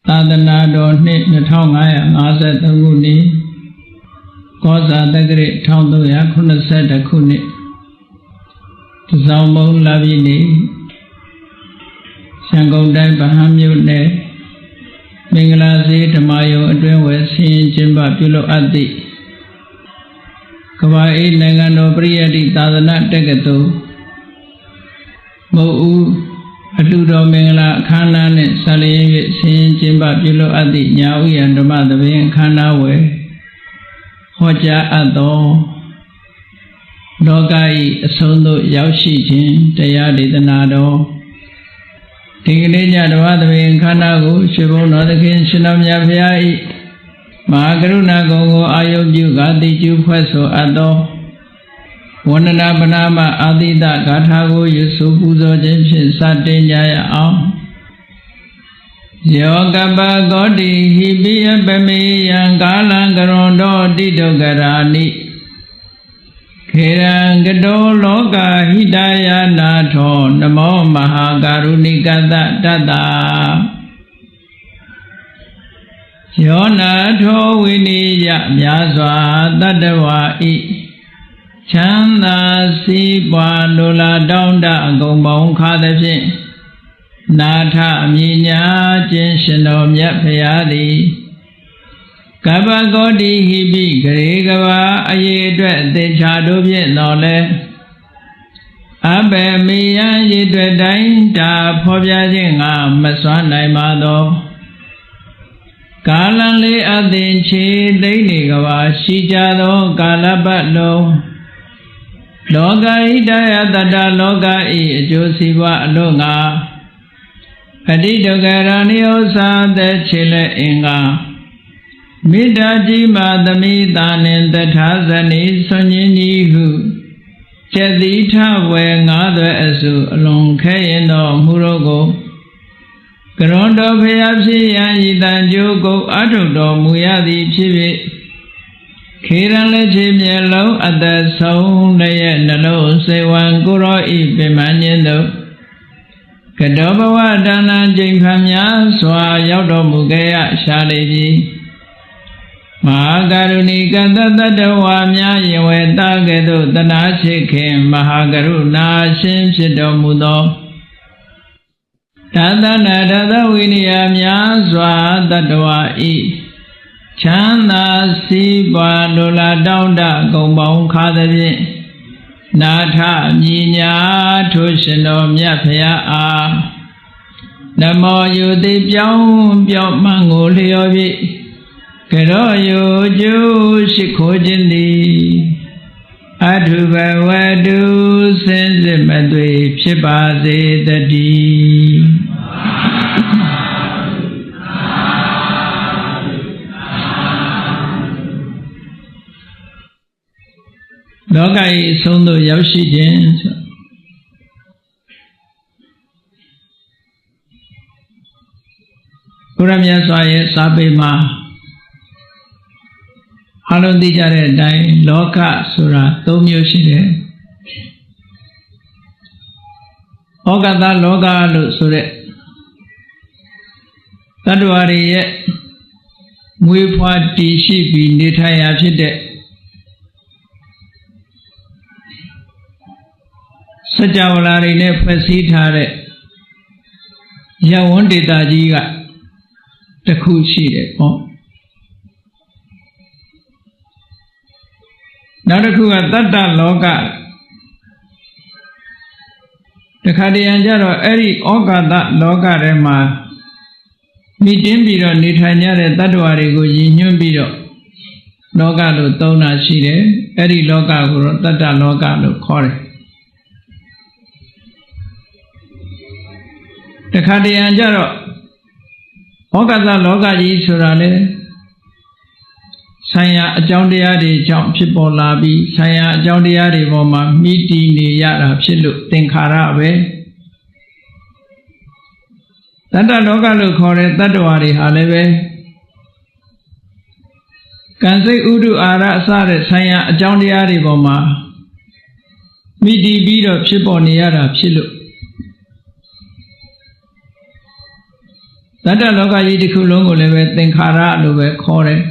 သာသနာတော်နှစ်2553ခုနှစ်ကောဇာတက္ကရာ1382ခုနှစ်တစောင်းမုံလာပြီနေရန်ကုန်တိုင်းဗဟန်းမြို့နယ်မင်္ဂလာစေဓမ္မယုံအတွင်းဝယ်ဆင်းကျင်းပပြုလုပ်အပ်သည့်ကမ္ဘာအေးနိုင်ငံတော်ပရိယတ္တိသာသနာတက္ကသိုလ်မုတ်ဦးအလှူတော်မင်္ဂလာအခမ်းအနားနှင့်ဆက်လျက်၍ဆင်းကျင်းပပြုလုပ်အပ်သည့်ညာဥယျာဉ်ဓမ္မသဘင်အခမ်းအနားဝယ်ဟောကြားအပ်သောလောက၏အဆုံးသို့ရောက်ရှိခြင်းတရားဒေသနာတော်ဒီကနေ့ညဓမ္မသဘင်အခမ်းအနားကိုရှင်ဘုန်းတော်သခင်ရှင်တော်မြတ်ဘုရား၏မဟာကရုဏာဂုဏ်ကိုအာယုပြုကာတိကျူဖွဲ့ဆိုအပ်သောဝန္ဒနာပနာမအာတိတဂါထာကိုရွတ်ဆိုပူဇော်ခြင်းဖြင့်စတင်ကြရအောင်ယောကပဂောတိဟိပိယပမေယံကာလံကရွန်တောတိတုဂရာနိခေရံကတောလောကဟိတယာနာထောနမောမဟာကာရုဏိကတတတ္တယောနာထောဝိနိယမြာစွာတတ္တဝါဤချမ်းသာစီးပွားလိုလားတောင်းတအကုန်ပေါင်းခါသဖြင့်နာထအမြင်ညာခြင်းရှင်တော်မြတ်ဖရာသည်ကပ္ပဂောတိဟိပိဂရေကဘာအရေးအတွက်အသေးချာတို့ဖြင့်တော်လဲအဘယ်မိယံရည်အတွက်တိုင်းတာဖော်ပြခြင်းငါမစွမ်းနိုင်ပါသောကာလံလေးအသင်ချေသိမ့်နေကဘာရှိကြသောကာလပတ်လုံးလောကဟိတယတတ္တလောကဤအကျိုးစီးပွားအလို့ငါအတိတုဂရဏိဥ္စာသက်ချေလက်အင်္ဂါမေတ္တာကြီးမာသမိတာနှင့်တထာဇနိဆွန်ခြင်းကြီးဟုကျက်တိထဝယ်ငါးသွဲအစုအလွန်ခဲရင်တော်မူတော့ကိုကရွန်တော်ဖျားဖြစ်ရန်ဤတန်ကြိုးကိုအထုတော်မူရသည်ဖြစ်ဖြစ်ခေရန်လက်ချေမျက်လုံးအသက်ဆုံးရဲ့နှလုံးစေဝံကိုရောဤပင်မခြင်းတို့ကတောဘဝဒါနကျိန်ဖန်များစွာရောက်တော်မူခဲ့ရရှာလေပြီမဟာကရုဏီကတတတ္တဝါများယဝေတာကဲ့သို့တနာရှိခင်မဟာကရုဏာရှင်ဖြစ်တော်မူသောသာသနာတသဝိနည်းများစွာတတ္တဝါဤချမ်းသာစီးပွားလိုလားတောင်းတအကုန်ပေါင်းခါသဖြင့်နာထမြညာထိုရှင်တော်မြတ်ဖရာအားနမောယုတိပြောင်းမှန်ကိုလျော်ဖြင့်ကရောယုကျိုးရှိခိုးခြင်းသည်အထုဘဝတုစင်စစ်မသွေဖြစ်ပါစေတည်းလောက၏အဆုံးသို့ရောက်ရှိခြင်းဆိုဘုရားမြတ်စွာရဲ့စာပေမှာအလုံးသိကြတဲ့အတိုင်းလောကဆိုတာ၃မျိုးရှိတယ်ဩဃတလောကလို့ဆိုတဲ့တတ္တဝါတွေရဲ့မွေးဖွားတည်ရှိပြီးနေထိုင်ရာဖြစ်တဲ့စัจ java လာတွေနဲ့ဖွဲ့စည်းထားတဲ့ယဝန်းဒေတာကြီးကတစ်ခုရှိတယ်ပေါ့နောက်တစ်ခုကတတ္တလောကတခါတရံကြတော့အဲ့ဒီဩဃတလောကထဲမှာမိတင်းပြီးတော့နေထိုင်ကြတဲ့တတ္တဝါတွေကိုရည်ညွှန်းပြီးတော့လောကလို့သုံးတာရှိတယ်အဲ့ဒီလောကကိုတော့တတ္တလောကလို့ခေါ်တယ်တခါတရံကြတော့ဩဃတလောကကြီးဆိုတာလေဆိုင်ရာအကြောင်းတရားတွေကြောင့်ဖြစ်ပေါ်လာပြီးဆိုင်ရာအကြောင်းတရားတွေပေါ်မှာမိတည်နေရတာဖြစ်လို့သင်္ခါရပဲတတ္တလောကလို့ခေါ်တဲ့တတ္တဝါတွေဟာလည်းပဲကံစိတ်ဥဒုအာရအစတဲ့ဆိုင်ရာအကြောင်းတရားတွေပေါ်မှာမိတည်ပြီးတော့ဖြစ်ပေါ်နေရတာဖြစ်လို့ တတ္တလောကကြီးတစ်ခုလုံးကိုလည်းပဲသင်္ခါရလို့ပဲခေါ်တယ်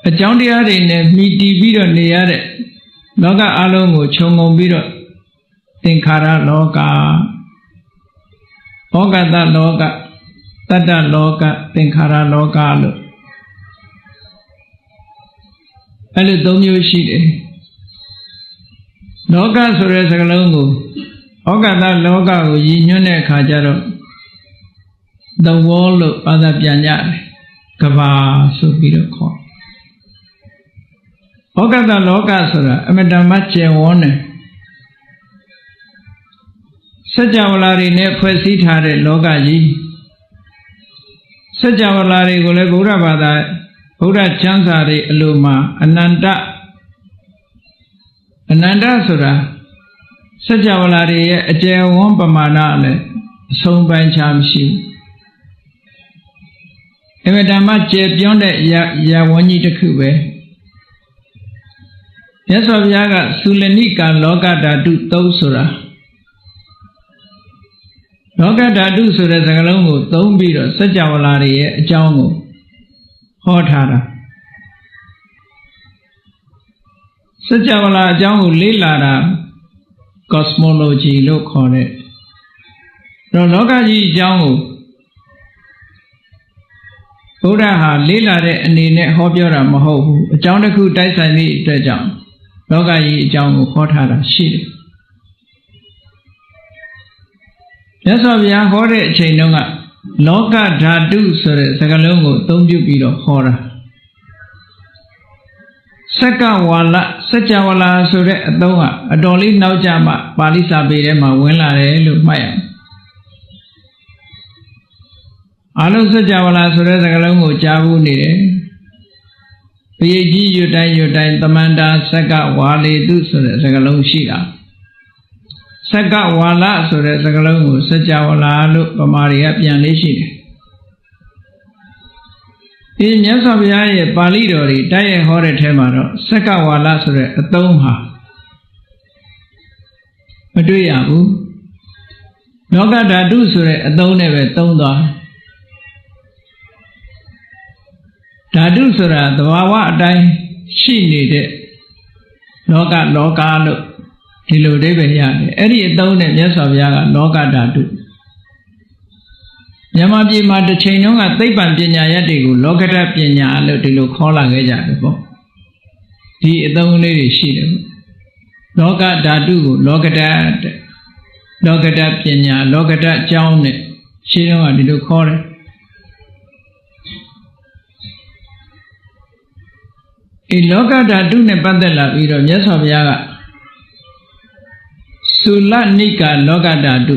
အကြောင်းတရားတွေနဲ့မှီတည်ပြီးတော့နေရတဲ့လောကအလုံးကိုခြုံငုံပြီးတော့သင်္ခါရလောကဩဃတလောကတတ္တလောကသင်္ခါရလောကလို့အဲ့လိုသုံးမျိုးရှိတယ်လောကဆိုတဲ့စကားလုံးကိုဩဃတလောကကိုရည်ညွှန်းတဲ့အခါကျတော့ the world လို့ဘာသာပြန်ကြတယ်ကဘာဆိုပြီးတော့ခေါ်ဩဃတလောကဆိုတာအမတမကျယ်ဝန်းတယ်စัจ java လာတွေနဲ့ဖွဲ့စည်းထားတဲ့လောကကြီးစัจ java လာတွေကိုလည်းဗုဒ္ဓဘာသာဗုဒ္ဓကျမ်းစာတွေအလိုမှာအနန္တဆိုတာစัจ java လာတွေရဲ့အကျယ်ဝန်းပမာဏလည်းအဆုံးပိုင်းခြားမရှိဘူးအမတမကျယ်ပြန့်တဲ့ရာဝန်းကြီးတစ်ခုပဲမြတ်စွာဘုရားကသုလနိကလောကဓာတုသုံးဆိုတာလောကဓာတုဆိုတဲ့စကားလုံးကိုသုံးပြီးတော့စัจ java လာတွေရဲ့အကြောင်းကိုဟောထားတာစัจ java လာအကြောင်းကိုလေ့လာတာ cosmology လို့ခေါ်တဲ့တော့လောကကြီးအကြောင်းကိုဘုရားဟာလေ့လာတဲ့အနေနဲ့ဟောပြောတာမဟုတ်ဘူးအကြောင်းတစ်ခုတိုက်ဆိုင်သည့်အတွက်ကြောင့်လောကကြီးအကြောင်းကိုခေါ်ထားတာရှိတယ်မြတ်စွာဘုရားဟောတဲ့အချိန်တုန်းကလောကဓာတုဆိုတဲ့စကားလုံးကိုအသုံးပြုပြီးတော့ဟောတာစက္ကဝါလစัจ java လာဆိုတဲ့အသုံးကအတော်လေးနောက်ကျမှပါဠိစာပေထဲမှာဝင်လာတယ်လို့မှတ်ရမယ်အလုံးစัจ java လာဆိုတဲ့စကားလုံးကိုကြားဘူးနေတယ်ပရိတ်ကြီးရွတ်တိုင်းသမန္တာစက္ကဝါလေတုဆိုတဲ့စကားလုံးရှိတာစက္ကဝါလဆိုတဲ့စကားလုံးကိုစัจ java လာလို့ဗမာတွေကပြန်လေးရှိတယ်ဒီမြတ်စွာဘုရားရဲ့ပါဠိတော်တွေတိုက်ရိုက်ဟောတဲ့ထဲမှာတော့စက္ကဝါလဆိုတဲ့အသုံးဟာမတွေ့ရဘူးလောကဓာတုဆိုတဲ့အသုံးနဲ့ပဲသုံးသွားဓာတုဆိုတာသဘာဝအတိုင်းရှိနေတဲ့လောကလို့ဒီလိုအဓိပ္ပာယ်ရတယ်အဲ့ဒီအသုံးနဲ့မြတ်စွာဘုရားကလောကဓာတုမြန်မာပြည်မှာတစ်ချိန်တုန်းကသိပ္ပံပညာရပ်တွေကိုလောကဓာတ်ပညာလို့ဒီလိုခေါ်လာခဲ့ကြတယ်ပေါ့ဒီအသုံးလေးတွေရှိတယ်ပေါ့လောကဓာတုကိုလောကဓာတ်လောကဓာတ်ပညာလောကဓာတ်အကြောင်းနဲ့ရှင်းတော့ကဒီလိုခေါ်တယ်ဒီလောကဓာတုနဲ့ပတ်သက်လာပြီးတော့မြတ်စွာဘုရားကသုလနိကလောကဓာတု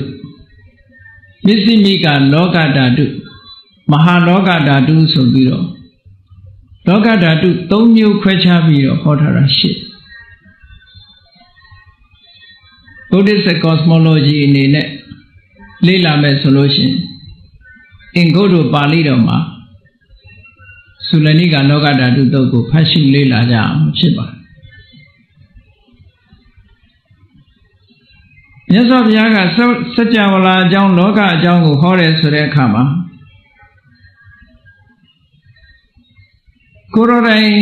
မစ္စည်းမိကလောကဓာတုမဟာလောကဓာတုဆိုပြီးတော့လောကဓာတု၃မျိုးခွဲခြားပြီးတော့ဟောထားတာရှိBuddhist cosmology အနေနဲ့လေ့လာမယ်ဆိုလို့ရှိရင်အင်္ဂုတ္တပါဠိတော်မှာသုလနိကလောကဓာတုတုတ်ကိုဖတ်ရှုလေ့လာကြအောင်ဖြစ်ပါတယ်မြတ်စွာဘုရားကစัจ java လာအကြောင်းလောကအကြောင်းကိုဟောတယ်ဆိုတဲ့အခါမှာကိုရောတိုင်း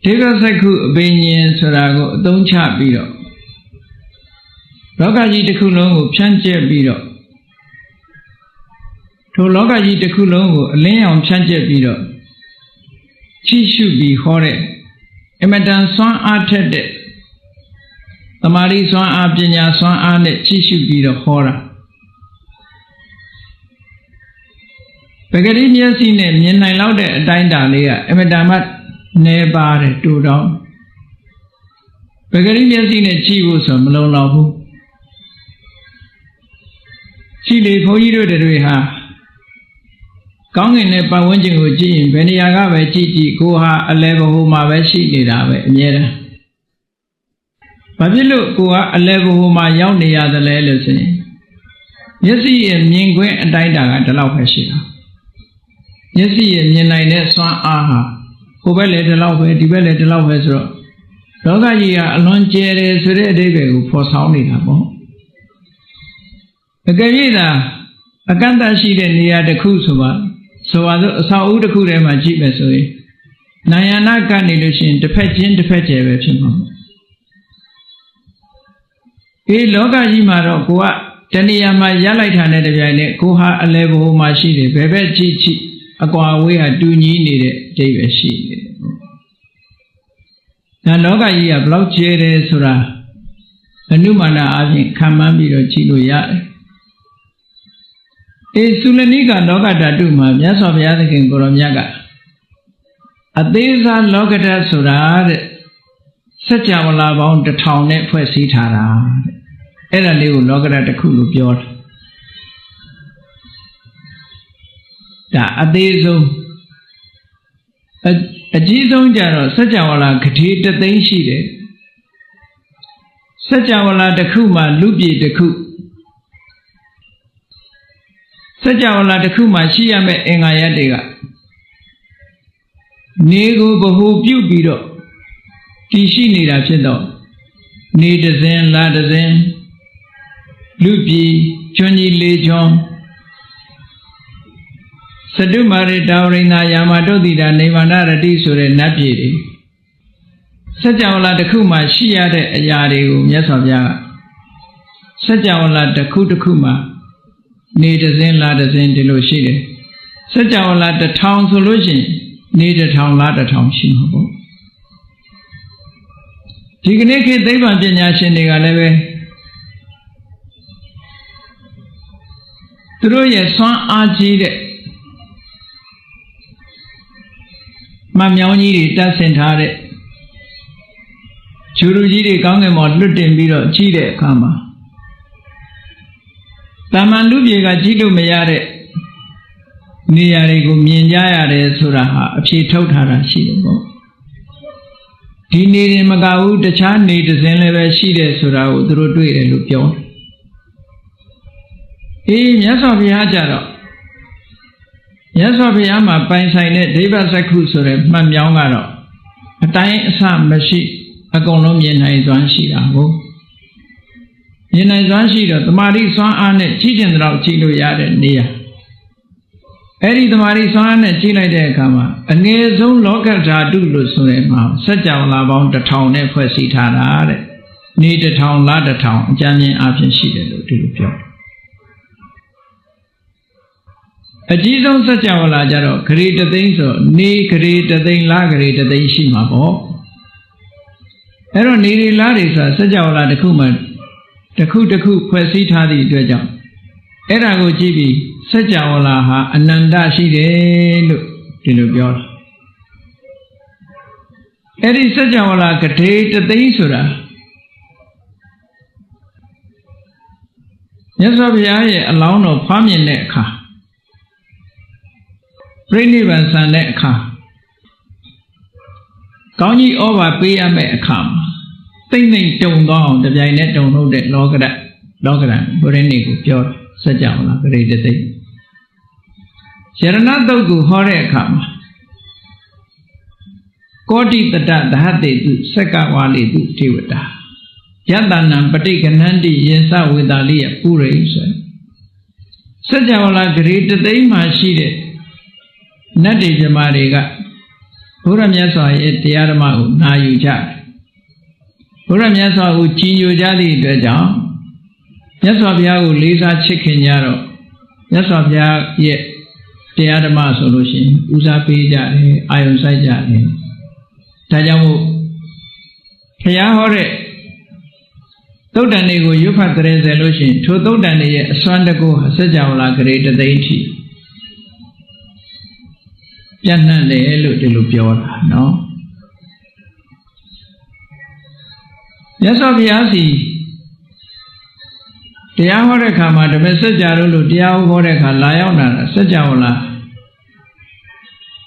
ဒေဂစက္ခုအဘိညာဉ်ဆိုတာကိုအသုံးချပြီးတော့လောကကြီးတစ်ခုလုံးကိုဖြန့်ကျက်ပြီးတော့ထိုလောကကြီးတစ်ခုလုံးကိုအလင်းအောင်ဖြန့်ကျက်ပြီးတော့ကြည့်ရှုပြီးဟောတဲ့အမတန်စွမ်းအားထက်တဲ့သမာဓိစွမ်းအားပညာစွမ်းအားနဲ့ကြည့်ရှုပြီးတော့ဟောတာပဂတိမျက်စိနဲ့မြင်နိုင်လောက်တဲ့အတိုင်းအတာလေးကအမတန်မှနည်းပါတယ်တူတော့ပဂတိမျက်စိနဲ့ကြည့်ဖို့ဆိုမလုံလောက်ဘူးကြည့်လေဘုန်းကြီးတို့တွေဟာကောင်းကင်နဲ့ပတ်ဝန်းကျင်ကိုကြည့်ရင်ဘယ်နေရာကပဲကြည့်ကိုဟာအလဲဘဟုမှာပဲရှိနေတာပဲအမြဲတမ်းဘာဖြစ်လို့ကိုကအလဲဘဟုမှာရောက်နေရသလဲလို့ဆိုရင်မျက်စိရဲ့မြင်ခွင့်အတိုင်းအတာကဒီလောက်ပဲရှိတာမျက်စိရဲ့မြင်နိုင်တဲ့စွမ်းအားဟာဟိုဘက်လည်းဒီလောက်ပဲဒီဘက်လည်းဒီလောက်ပဲဆိုတော့ဘ လောကကြီးကအလွန်ကျယ်တယ်ဆိုတဲ့အဓိပ္ပာယ်ကိုဖော်ဆောင်နေတာပေါ့အကယ်၍သာအကန့်အသတ်ရှိတဲ့နေရာတစ်ခုဆိုပါဆိုတော့အဆောက်အဦတစ်ခုထဲမှာကြည့်မယ်ဆိုရင်နာယနာကနေလို့ရှိရင်တစ်ဖက်ချင်းတစ်ဖက်ကျယ်ပဲဖြစ်မှာပေါ့အေးလောကကြီးမှာတော့ကိုကတဏှာမှာရလိုက်တာနဲ့တပြိုင်နက်ကိုဟာအလဲဘိုးမှာရှိတယ်ဘယ်ဘက်ကြည့်ကြည့်အကွာအဝေးဟာတူညီနေတဲ့အဓိပ္ပာယ်ရှိနေတယ်ဒါလောကကြီးကဘလောက်ကျယ်တယ်ဆိုတာအနုမာနအပြင်ခံမှန်းပြီးတော့ကြည့်လို့ရတယ်အေးသုလနိကလောကဓာတုမှာမြတ်စွာဘုရားသခင်ကိုရောမြတ်ကအသေးစားလောကဓာတ်ဆိုတာတဲ့စัจ java လာပေါင်း1000နဲ့ဖွဲ့စည်းထားတာတဲ့အဲ့ဒါလေးကိုလောကဓာတ်တစ်ခုလို့ပြောတာဒါအသေးဆုံးအကြီးဆုံးကြတော့စัจ java လာဂတိတသိန်းရှိတယ်စัจ java လာတစ်ခုမှာလူပြည်တစ်ခုစัจ java လာတစ်ခုမှာရှိရမယ့်အင်္ဂါရပ်တွေကနေကိုဗဟုပြုပြီးတော့တည်ရှိနေတာဖြစ်တော့နေတစင်းလာတစင်းလူပြည်ကျွန်းကြီးလေးကျွန်းစတုမာရိတာဝရိဏယာမတုတ်တိတာနေဗ္ဗာန်ရတိဆိုတဲ့နတ်ပြည်တွေစัจ java လာတစ်ခုမှာရှိရတဲ့အရာတွေကိုမြတ်စွာဘုရားကစัจ java လာတစ်ခုတစ်ခုမှာနေတစင်းလာတစင်းဒီလိုရှိတယ်စัจ java လာ1000ဆိုလို့ရှိရင်နေ1000လာ1000ရှိမှာပေါ့ဒီကနေ့ခေတ်သိပ္ပံပညာရှင်တွေကလည်းပဲသူတို့ရဲ့စွမ်းအားကြီးတဲ့မမြောင်းကြီးတွေတပ်ဆင်ထားတဲ့ဂျူရူကြီးတွေကောင်းကင်ပေါ်လွတ်တင်ပြီးတော့ကြီးတဲ့အခါမှာတာမန်လူပြေကကြီးလို့မရတဲ့နေရာတွေကိုမြင်ကြရတယ်ဆိုတာဟာအဖြေထုတ်ထားတာရှိတယ်ပေါ့ဒီနေရင်မကဘူးတခြားနေတစ်စင်းလည်းပဲရှိတယ်ဆိုတာကိုသူတို့တွေ့တယ်လို့ပြောအေးမြတ်စွာဘုရားကြတော့မြတ်စွာဘုရားမှာပိုင်ဆိုင်တဲ့ဒိဗ္ဗစက္ခုဆိုတဲ့မှတ်မြောင်းကတော့အတိုင်းအဆမရှိအကုန်လုံးမြင်နိုင်စွမ်းရှိတာကိုမြင်နိုင်စွမ်းရှိတော့တမာတိစွမ်းအားနဲ့ကြီးကျင်တဲ့ကြည့်လို့ရတဲ့နေရာအဲ့ဒီတမာတိစွမ်းအားနဲ့ကြည့်လိုက်တဲ့အခါမှာအငယ်ဆုံးလောကဓာတုလို့ဆိုတဲ့မှာစัจ java လာပေါင်း1000နဲ့ဖွဲ့စည်းထားတာတဲ့နေ1000လာ1000အကြမ်းမြင်အပြင်ရှိတယ်လို့ဒီလိုပြောအကြီးဆုံးစัจ java လာကြတော့ဂရေတသိန်းဆိုနေဂရေတသိန်းလာဂရေတသိန်းရှိမှာပေါ့အဲ့တော့နေရီလာတွေဆိုတာစัจ java လာတစ်ခုမှတစ်ခုတစ်ခုဖွဲ့စည်းထားသည့်အတွက်ကြောင့်အဲ့ဒါကိုကြည့်ပြီးစัจ java လာဟာအနန္တရှိတယ်လို့ဒီလိုပြောတာအဲ့ဒီစัจ java လာဂရေတသိန်းဆိုတာမြတ်စွာဘုရားရဲ့အလောင်းတော်ဖွားမြင်တဲ့အခါပြိဋိဘံဆန်တဲ့အခါကောင်းကြီးဩဘာပေးရမယ့်အခါမှာတိတ်တိတ်တုံသွားအောင်တပြိုင်နဲ့တုံထုတ်တဲ့လောကဓာတ်ဘုရင်နေကိုပြောစัจ java လာဂရေတသိန်းယရဏတုတ်ကိုဟောတဲ့အခါမှာကောတိတတသဟတေတုစက္ကဝါလိတုဒေဝတာယတနာပဋိကဏန္တိယင်္စဝေတာလိယပုရိဆိုစัจ java လာဂရေတသိန်းမှာရှိတဲ့နတ်တွေမြမာတွေကဘုရားမြတ်စွာရဲ့တရားဓမ္မကိုနာယူကြတယ်ဘုရားမြတ်စွာကိုကြည်ညိုကြသည့်အတွက်ကြောင့်မြတ်စွာဘုရားကိုလေးစားချစ်ခင်ကြတော့မြတ်စွာဘုရားရဲ့တရားဓမ္မဆိုလို့ရှိရင်ဦးစားပေးကြတယ်အာယုံစိုက်ကြတယ်ဒါကြောင့်မို့ဘုရားဟောတဲ့သုတ်တန်တွေကိုရွတ်ဖတ်ကြရစေလို့ရှိရင်ထိုသုတ်တန်တွေရဲ့အစွမ်းတကူစัจ java လာဂရေတသိန်းထိပြန့်နှံ့တယ်လို့ဒီလိုပြောတာနော်မြတ်စွာဘုရားစီတရားဟောတဲ့အခါမှာဓမ္မစัจ java လို့တရားဟောတဲ့အခါလာရောက်လာတာစัจ java လာ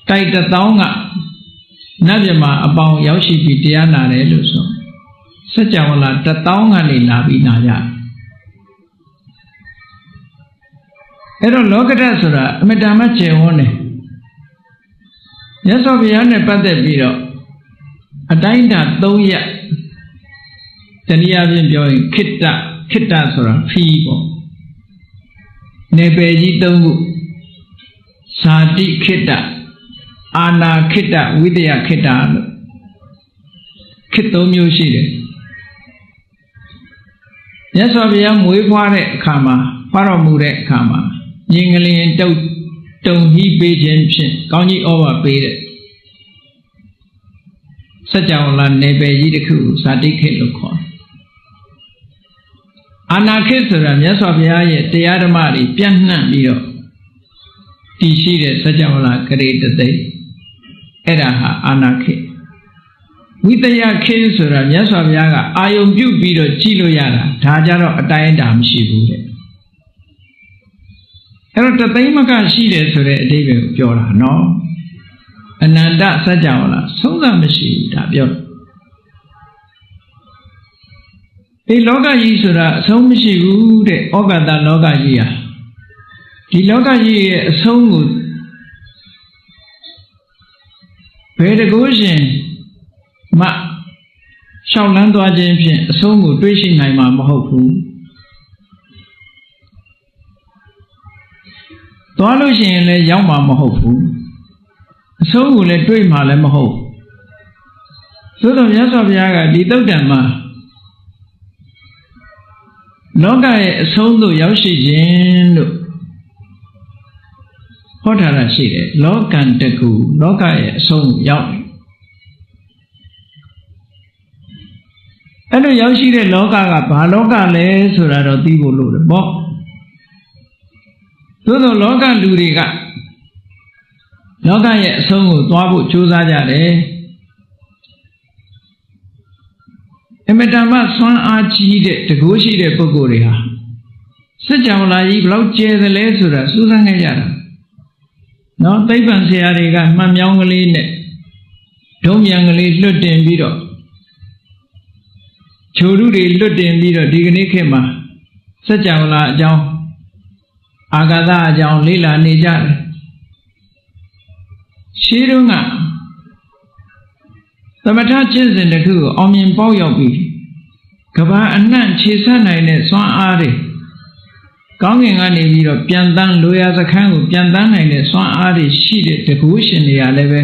တိုက်1000ကနတ်မြမာအပေါင်းရောက်ရှိပြီးတရားနာတယ်လို့ဆိုစัจ java လာ1000ကနေလာပြီးနာကြအဲ့တော့လောကဓာတ်ဆိုတာအမတ္တမကျယ်ဝန်းတယ်မြတ်စွာဘုရားနဲ့ပတ်သက်ပြီးတော့အတိုင်းအတာ3ရက် တနည်းအားဖြင့်ပြောရင်ခိတ္တဆိုတာဖီးပေါ့နေပယ်ကြီး၃ခုဇာတိခိတ္တအာနာခိတ္တဝိတယခိတ္တလို့ခေတ်၃မျိုးရှိတယ်မြတ်စွာဘုရားမွေးဖွားတဲ့အခါမှာဖွားတော်မူတဲ့အခါမှာညင်ကလင်တုံဟိပေးခြင်းဖြင့်ကောင်းကြီးဩဝါပေးတဲ့စัจ java လာနေပယ်ကြီးတစ်ခုကိုဇာတိခေတ်လို့ခေါ်တယ်အာနာခေတ်ဆိုတာမြတ်စွာဘုရားရဲ့တရားဓမ္မတွေပြန့်နှံ့ပြီးတော့တည်ရှိတဲ့စัจ java လာဂရေတသိက်အဲ့ဒါဟာအာနာခေတ်ဝိတယခေတ်ဆိုတာမြတ်စွာဘုရားကအာယုံပြုတ်ပြီးတော့ကြည့်လို့ရတာဒါကြတော့အတိုင်းအတာမရှိဘူးတဲ့အဲ့တော့တသိမ်းမကရှိတယ်ဆိုတဲ့အဓိပ္ပာယ်ကိုပြောတာနော်အနန္တစัจ java လာဆုံးသမရှိဘူးဒါပြောဒီလောကကြီးဆိုတာအဆုံးမရှိဘူးတဲ့ဩဃတလောကကြီးဟာဒီလောကကြီးရဲ့အဆုံးကိုဘယ်တကုရှင်မရှောက်လန်းသွားခြင်းဖြင့်အဆုံးကိုတွေးရှိနိုင်မှာမဟုတ်ဘူးသွားလို့ရှိရင်လည်းရောက်မှာမဟုတ်ဘူးအဆုံးကိုလည်းတွေးမှာလည်းမဟုတ်သို့တော်မြတ်စွာဘုရားကဒီသုတ်တံမှာလောကရဲ့အဆုံးသို့ရောက်ရှိခြင်းလို့ဟောထားတာရှိတယ်လောကံတကူလောကရဲ့အဆုံးကိုရောက်အဲ့လိုရောက်ရှိတဲ့လောကကဘာလောကလဲဆိုတာတော့သိဖို့လိုတယ်ပေါ့သို့သောလောကလူတွေကလောကရဲ့အဆုံးကိုသွားဖို့ကြိုးစားကြတယ်အမတမဆွမ်းအားကြီးတဲ့တကိုးရှိတဲ့ပုဂ္ဂိုလ်တွေဟာစัจ java လာကြီးဘယ်လောက်ကျယ်သလဲဆိုတာစူးစမ်းခဲ့ကြတာနော်သိပ္ပံဆရာတွေကမှန်မြောင်းကလေးနဲ့ဒုံမြန်ကလေးလွတ်တင်ပြီးတော့ချိုရုတွေလွတ်တင်ပြီးတော့ဒီကနေ့ခေတ်မှာစัจ java လာအကြောင်းအာဂတအကြောင်းလေ့လာနေကြတယ်ရှင်းတော့ကသမထကျင့်စဉ်တစ်ခုကိုအောင်မြင်ပေါက်ရောက်ပြီးကဘာအနှံ့ခြေဆက်နိုင်တဲ့စွမ်းအားတွေကောင်းကင်ကနေပြီးတော့ပြန်တန်းလိုရာစခန်းကိုပြန်တန်းနိုင်တဲ့စွမ်းအားတွေရှိတဲ့တကူရှင်တွေကလည်းပဲ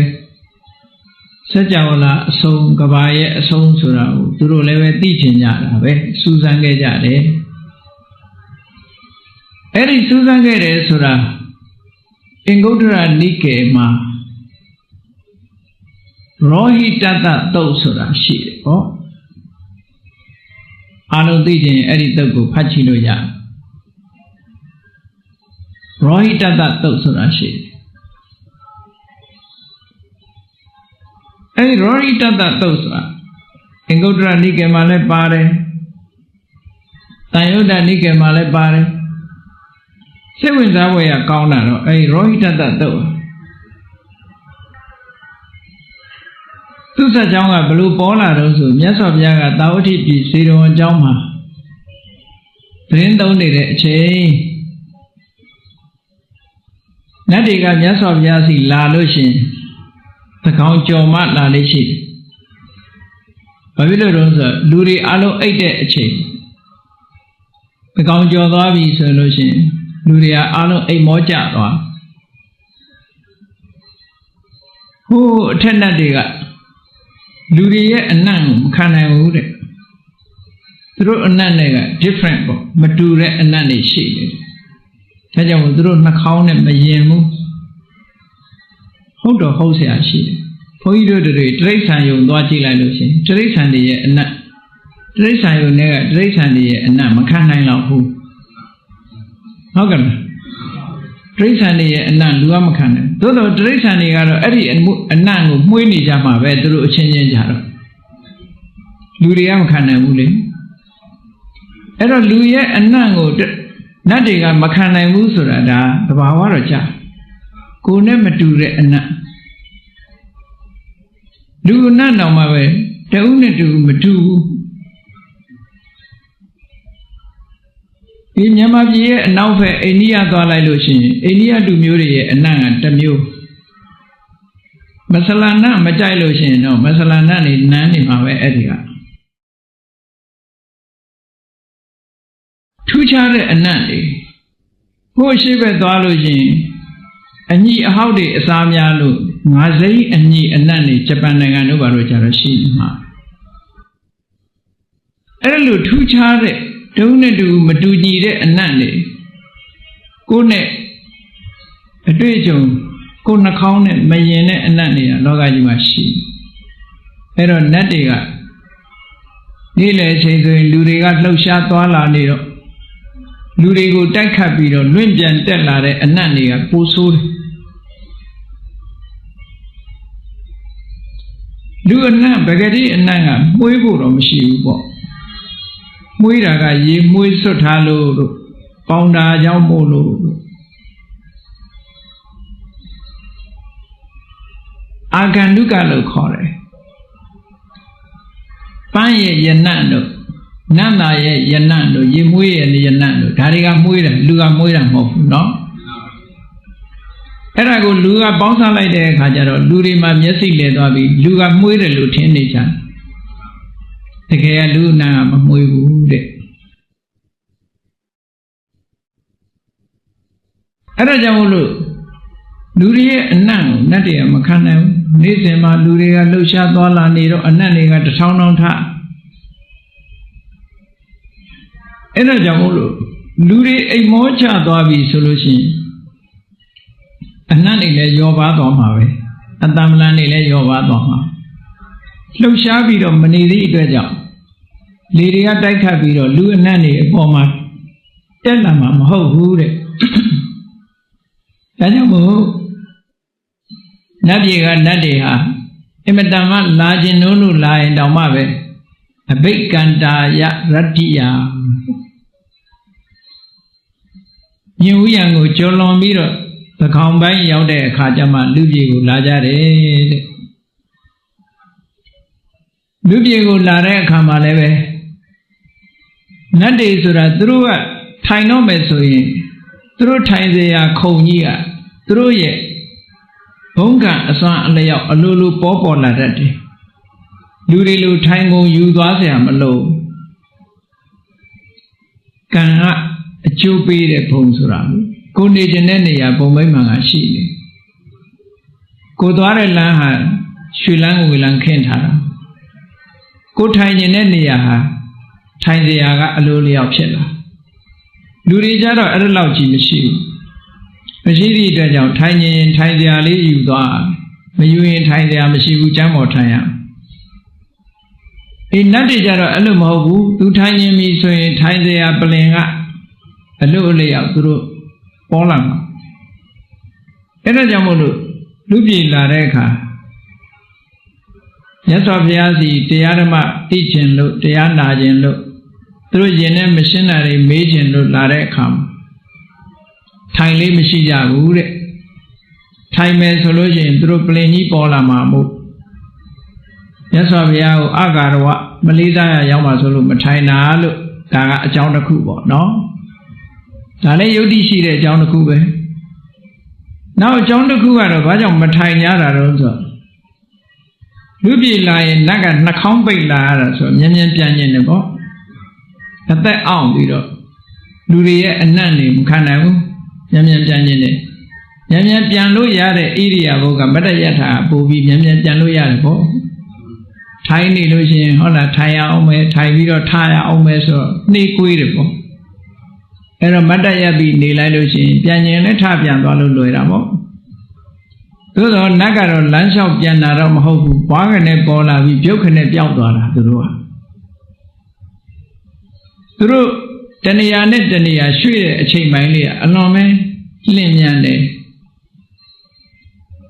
စัจ java လာအဆုံးကဘာရဲ့အဆုံးဆိုတာကိုသူတို့လည်းပဲသိချင်ကြတာပဲစူးစမ်းခဲ့ကြတယ်အဲ့ဒီစူးစမ်းခဲ့တယ်ဆိုတာအင်္ဂုတ္တရနိကေမှာရောဟိတတသုတ်ဆိုတာရှိတယ်ဟောအားလုံးသိခြင်းအဲ့ဒီသုတ်ကိုဖတ်ကြည့်လို့ရတယ်ရောဟိတတသုတ်ဆိုတာရှိတယ်အဲ့ဒီရောဟိတတသုတ်ဆိုတာအင်္ဂုတ္တရနိကေမှာလည်းပါတယ်တန်ယုဒ္ဓနိကေမှာလည်းပါတယ်စိတ်ဝင်စားဖွယ်ရကောင်းတာတော့အဲ့ဒီရောဟိတတသုတ်သူ့ဆက်ကြောင်းကဘလို့ပေါ်လာတော့ဆိုမြတ်စွာဘုရားကတာဝတိပြည်စေတော်အကြောင်းမှာသတင်းသုံးနေတဲ့အချိန်နတ်တွေကမြတ်စွာဘုရားစီလာလို့ရှိရင်သကောင်ကြော်မှလာလေးရှိတယ်။ဘာဖြစ်လို့တော့ဆိုလူတွေအလုံးအိတ်တဲ့အချိန်သကောင်ကြော်သွားပြီဆိုလို့ရှိရင်လူတွေကအလုံးအိတ်မောကျသွားဟိုးအထက်နတ်တွေကလူတွေရဲ့အနံ့ကိုမခံနိုင်ဘူးတဲ့သူတို့အနံ့တွေက different ပေါ့မတူတဲ့အနံ့တွေရှိတယ်ဒါကြောင့်မို့သူတို့နှာခေါင်းနဲ့မယင်ဘူးဟုတ်တော့ဟုတ်เสียရှိတယ်ဘုန်းကြီးတို့တွေတိရစ္ဆာန်ယုံသွားကြည့်လိုက်လို့ရှိရင်တိရစ္ဆာန်တွေရဲ့အနံ့တိရစ္ဆာန်ယုံတွေကတိရစ္ဆာန်တွေရဲ့အနံ့မခံနိုင်တော့ဘူးဟုတ်ကဲ့တိရစ္ဆာန်တွေရဲ့အနံ့လူကမခံနိုင်သို့တော့တိရစ္ဆာန်တွေကတော့အဲ့ဒီအနံ့ကိုမှုေးနေကြမှာပဲသူတို့အချင်းချင်းကြတော့လူတွေကမခံနိုင်ဘူးလေအဲ့တော့လူရဲ့အနံ့ကိုနတ်တွေကမခံနိုင်ဘူးဆိုတာဒါသဘာဝတော့ကြာကိုယ်နဲ့မတူတဲ့အနံ့လူအနံ့တော့မှပဲတဦးနဲ့တူမတူဘူးဒီမြန်မာပြည်ရဲ့အနောက်ဘက်အိန္ဒိယသွားလိုက်လို့ရှိရင်အိန္ဒိယလူမျိုးတွေရဲ့အနံ့ကတစ်မျိုးမဆလာနမကြိုက်လို့ရှိရင်တော့မဆလာနနေနန်းနေမှာပဲအဲ့ဒီက ထူးခြားတဲ့အနတ်တွေဟိုရှိပဲသွားလို့ချင်းအညီအဟောက်တွေအစားများလို့ငါးစိမ့်အညီအနတ်တွေဂျပန်နိုင်ငံတို့ဘာလို့ကြတော့ရှိနေမှာအဲ့လိုထူးခြားတဲ့တုံးနဲ့တူမတူညီတဲ့အနတ်တွေကိုယ်နဲ့အတွေ့အကြုံကိုယ်နှာခေါင်းနဲ့မရင်တဲ့အနတ်တွေကလောကကြီးမှာရှိအဲ့တော့နတ်တွေကနေ့လည်အချိန်ဆိုရင်လူတွေကလှုပ်ရှားသွားလာနေတော့လူတွေကိုတိုက်ခတ်ပြီးတော့လွင့်ပြန်တက်လာတဲ့အနတ်တွေကပိုဆိုးတယ်လူအနတ်ပဂတိအနတ်ကမွေးဖို့တော့မရှိဘူးပေါ့မွေးတာကရေမွေးဆွတ်ထားလို့ပေါင်တာကြောင့်မို့လို့အာဂန္ဓုကလို့ခေါ်တယ်ပန်းရဲ့ယနတ်တို့နတ်သားရဲ့ယနတ်တို့ရေမွေးရဲ့ယနတ်တို့ဒါတွေကမွေးတယ်လူကမွေးတာမဟုတ်ဘူးเนาะအဲ့ဒါကိုလူကပေါင်းစားလိုက်တဲ့အခါကျတော့လူတွေမှာမျက်စိလဲသွားပြီးလူကမွေးတယ်လို့ထင်နေကြတယ်တကယ်ကလူနာကမမွေးဘူးတဲ့အဲ့ဒါကြောင့်မို့လို့လူတွေရဲ့အနတ်ကိုနတ်တွေကမခံနိုင်ဘူးနေ့စဉ်မှာလူတွေကလှုပ်ရှားသွားလာနေတော့အနတ်တွေကတထောင်ထောင်ထအဲ့ဒါကြောင့်မို့လို့လူတွေအိမ်မောချသွားပြီဆိုလို့ရှိရင်အနတ်တွေလည်းယောပါသွားမှာပဲအတ္တမလန်တွေလည်းယောပါသွားမှာလှုပ်ရှားပြီးတော့မနေသည့်အတွက်ကြောင့်လေတွေကတိုက်ခတ်ပြီးတော့လူအနတ်တွေအပေါ်မှာတက်လာမှာမဟုတ်ဘူးတဲ့ဒါကြောင့်မို့နတ်ပြည်ကနတ်တွေဟာအမတန်မှလာခြင်းလို့လာရင်တောင်မှပဲအဘိက္ကန္တာယရတ္တိယညဉ့်ဥယံကိုကျော်လွန်ပြီးတော့သကောင်ပိုင်းရောက်တဲ့အခါကျမှလူပြည်ကိုလာကြတယ်တဲ့လူပြည်ကိုလာတဲ့အခါမှာလည်းပဲနတ်တွေဆိုတာသူတို့ကထိုင်တော့မယ်ဆိုရင်သူတို့ထိုင်เสียခုံကြီးကသူတို့ရဲ့ဘုံကအစွမ်းအလျောက်အလိုလိုပေါ်လာတတ်တယ်လူတွေလိုထိုင်ကုန်ယူသွားเสียမလို့ကံကအကျိုးပေးတဲ့ဘုံဆိုတာကိုနေခြင်းတဲ့နေရာဘုံမိမ့်မှန်ကရှိတယ်ကိုသွားတဲ့လမ်းဟာရွှေလန်းငွေလန်းခင်းထားတာကိုထိုင်ခြင်းတဲ့နေရာဟာထိုင်เสียကအလိုလျောက်ဖြစ်လာလူတွေကြတော့အဲ့ဒါလောက်ကြီးမရှိဘူးမရှိသည့်အတွက်ကြောင့်ထိုင်ရင်ထိုင်เสียလေးယူသွားမယူရင်ထိုင်เสียမရှိဘူးကျမ်းပေါ်ထိုင်ရနတ်တွေကြတော့အဲ့လိုမဟုတ်ဘူးသူထိုင်ရင်ပြီဆိုရင်ထိုင်เสียပလင်ကအလို့အလျောက်သူတို့ပေါ်လာမှာအဲ့ဒါကြောင့်မို့လို့လူပြည်လာတဲ့အခါမြတ်စွာဘုရားစီတရားဓမ္မသိခြင်းလို့တရားနာခြင်းလို့သူတို့ယင်နဲ့မရှင်းတာတွေမေးခြင်းလို့လာတဲ့အခါထိုင်လေးမရှိကြဘူးတဲ့ထိုင်မယ်ဆိုလို့ရှိရင်သူတို့ပလင်ကြီးပေါ်လာမှာမို့မြတ်စွာဘုရားကိုအာဂါရဝမလေးစားရရောက်မှာဆိုလို့မထိုင်တာလို့ဒါကအကြောင်းတစ်ခုပေါ့နော်ဒါလည်းယုတ်တိရှိတဲ့အကြောင်းတစ်ခုပဲနောက်အကြောင်းတစ်ခုကတော့ဘာကြောင့်မထိုင်ကြတာတော့ဆိုလူပြည်လာရင်နတ်ကနှာခေါင်းပိတ်လာရတာဆိုမြင်မြန်ပြန်ကျင်တယ်ပေါ့အသက်အောင်ပြီးတော့လူတွေရဲ့အနတ်နေမခံနိုင်ဘူးမြင်မြန်ပြန်ကျင်တယ်မြင်မြန်ပြန်လို့ရတဲ့ဣရိယာပုကမတ္တယထာပို့ပြီးမြင်မြန်ပြန်လို့ရတယ်ပေါ့ထိုင်နေလို့ရှိရင်ဟုတ်လားထိုင်ရအောင်မယ်ထိုင်ပြီးတော့ထားရအောင်မယ်ဆိုတော့နှိကွေးတယ်ပေါ့အဲ့တော့မတ္တယပြီးနေလိုက်လို့ရှိရင်ပြန်ကျင်လည်းထပြန်သွားလို့လွယ်တာပေါ့သို့သောနတ်ကတော့လမ်းလျှောက်ပြန်တာတော့မဟုတ်ဘူးဘွားကနေပေါ်လာပြီးပြုတ်ခနဲ့ပျောက်သွားတာသူတို့တဏှာနဲ့တဏှာရွှေ့တဲ့အချိန်ပိုင်းလေးကအလွန်ပဲလင့်မြန်တယ်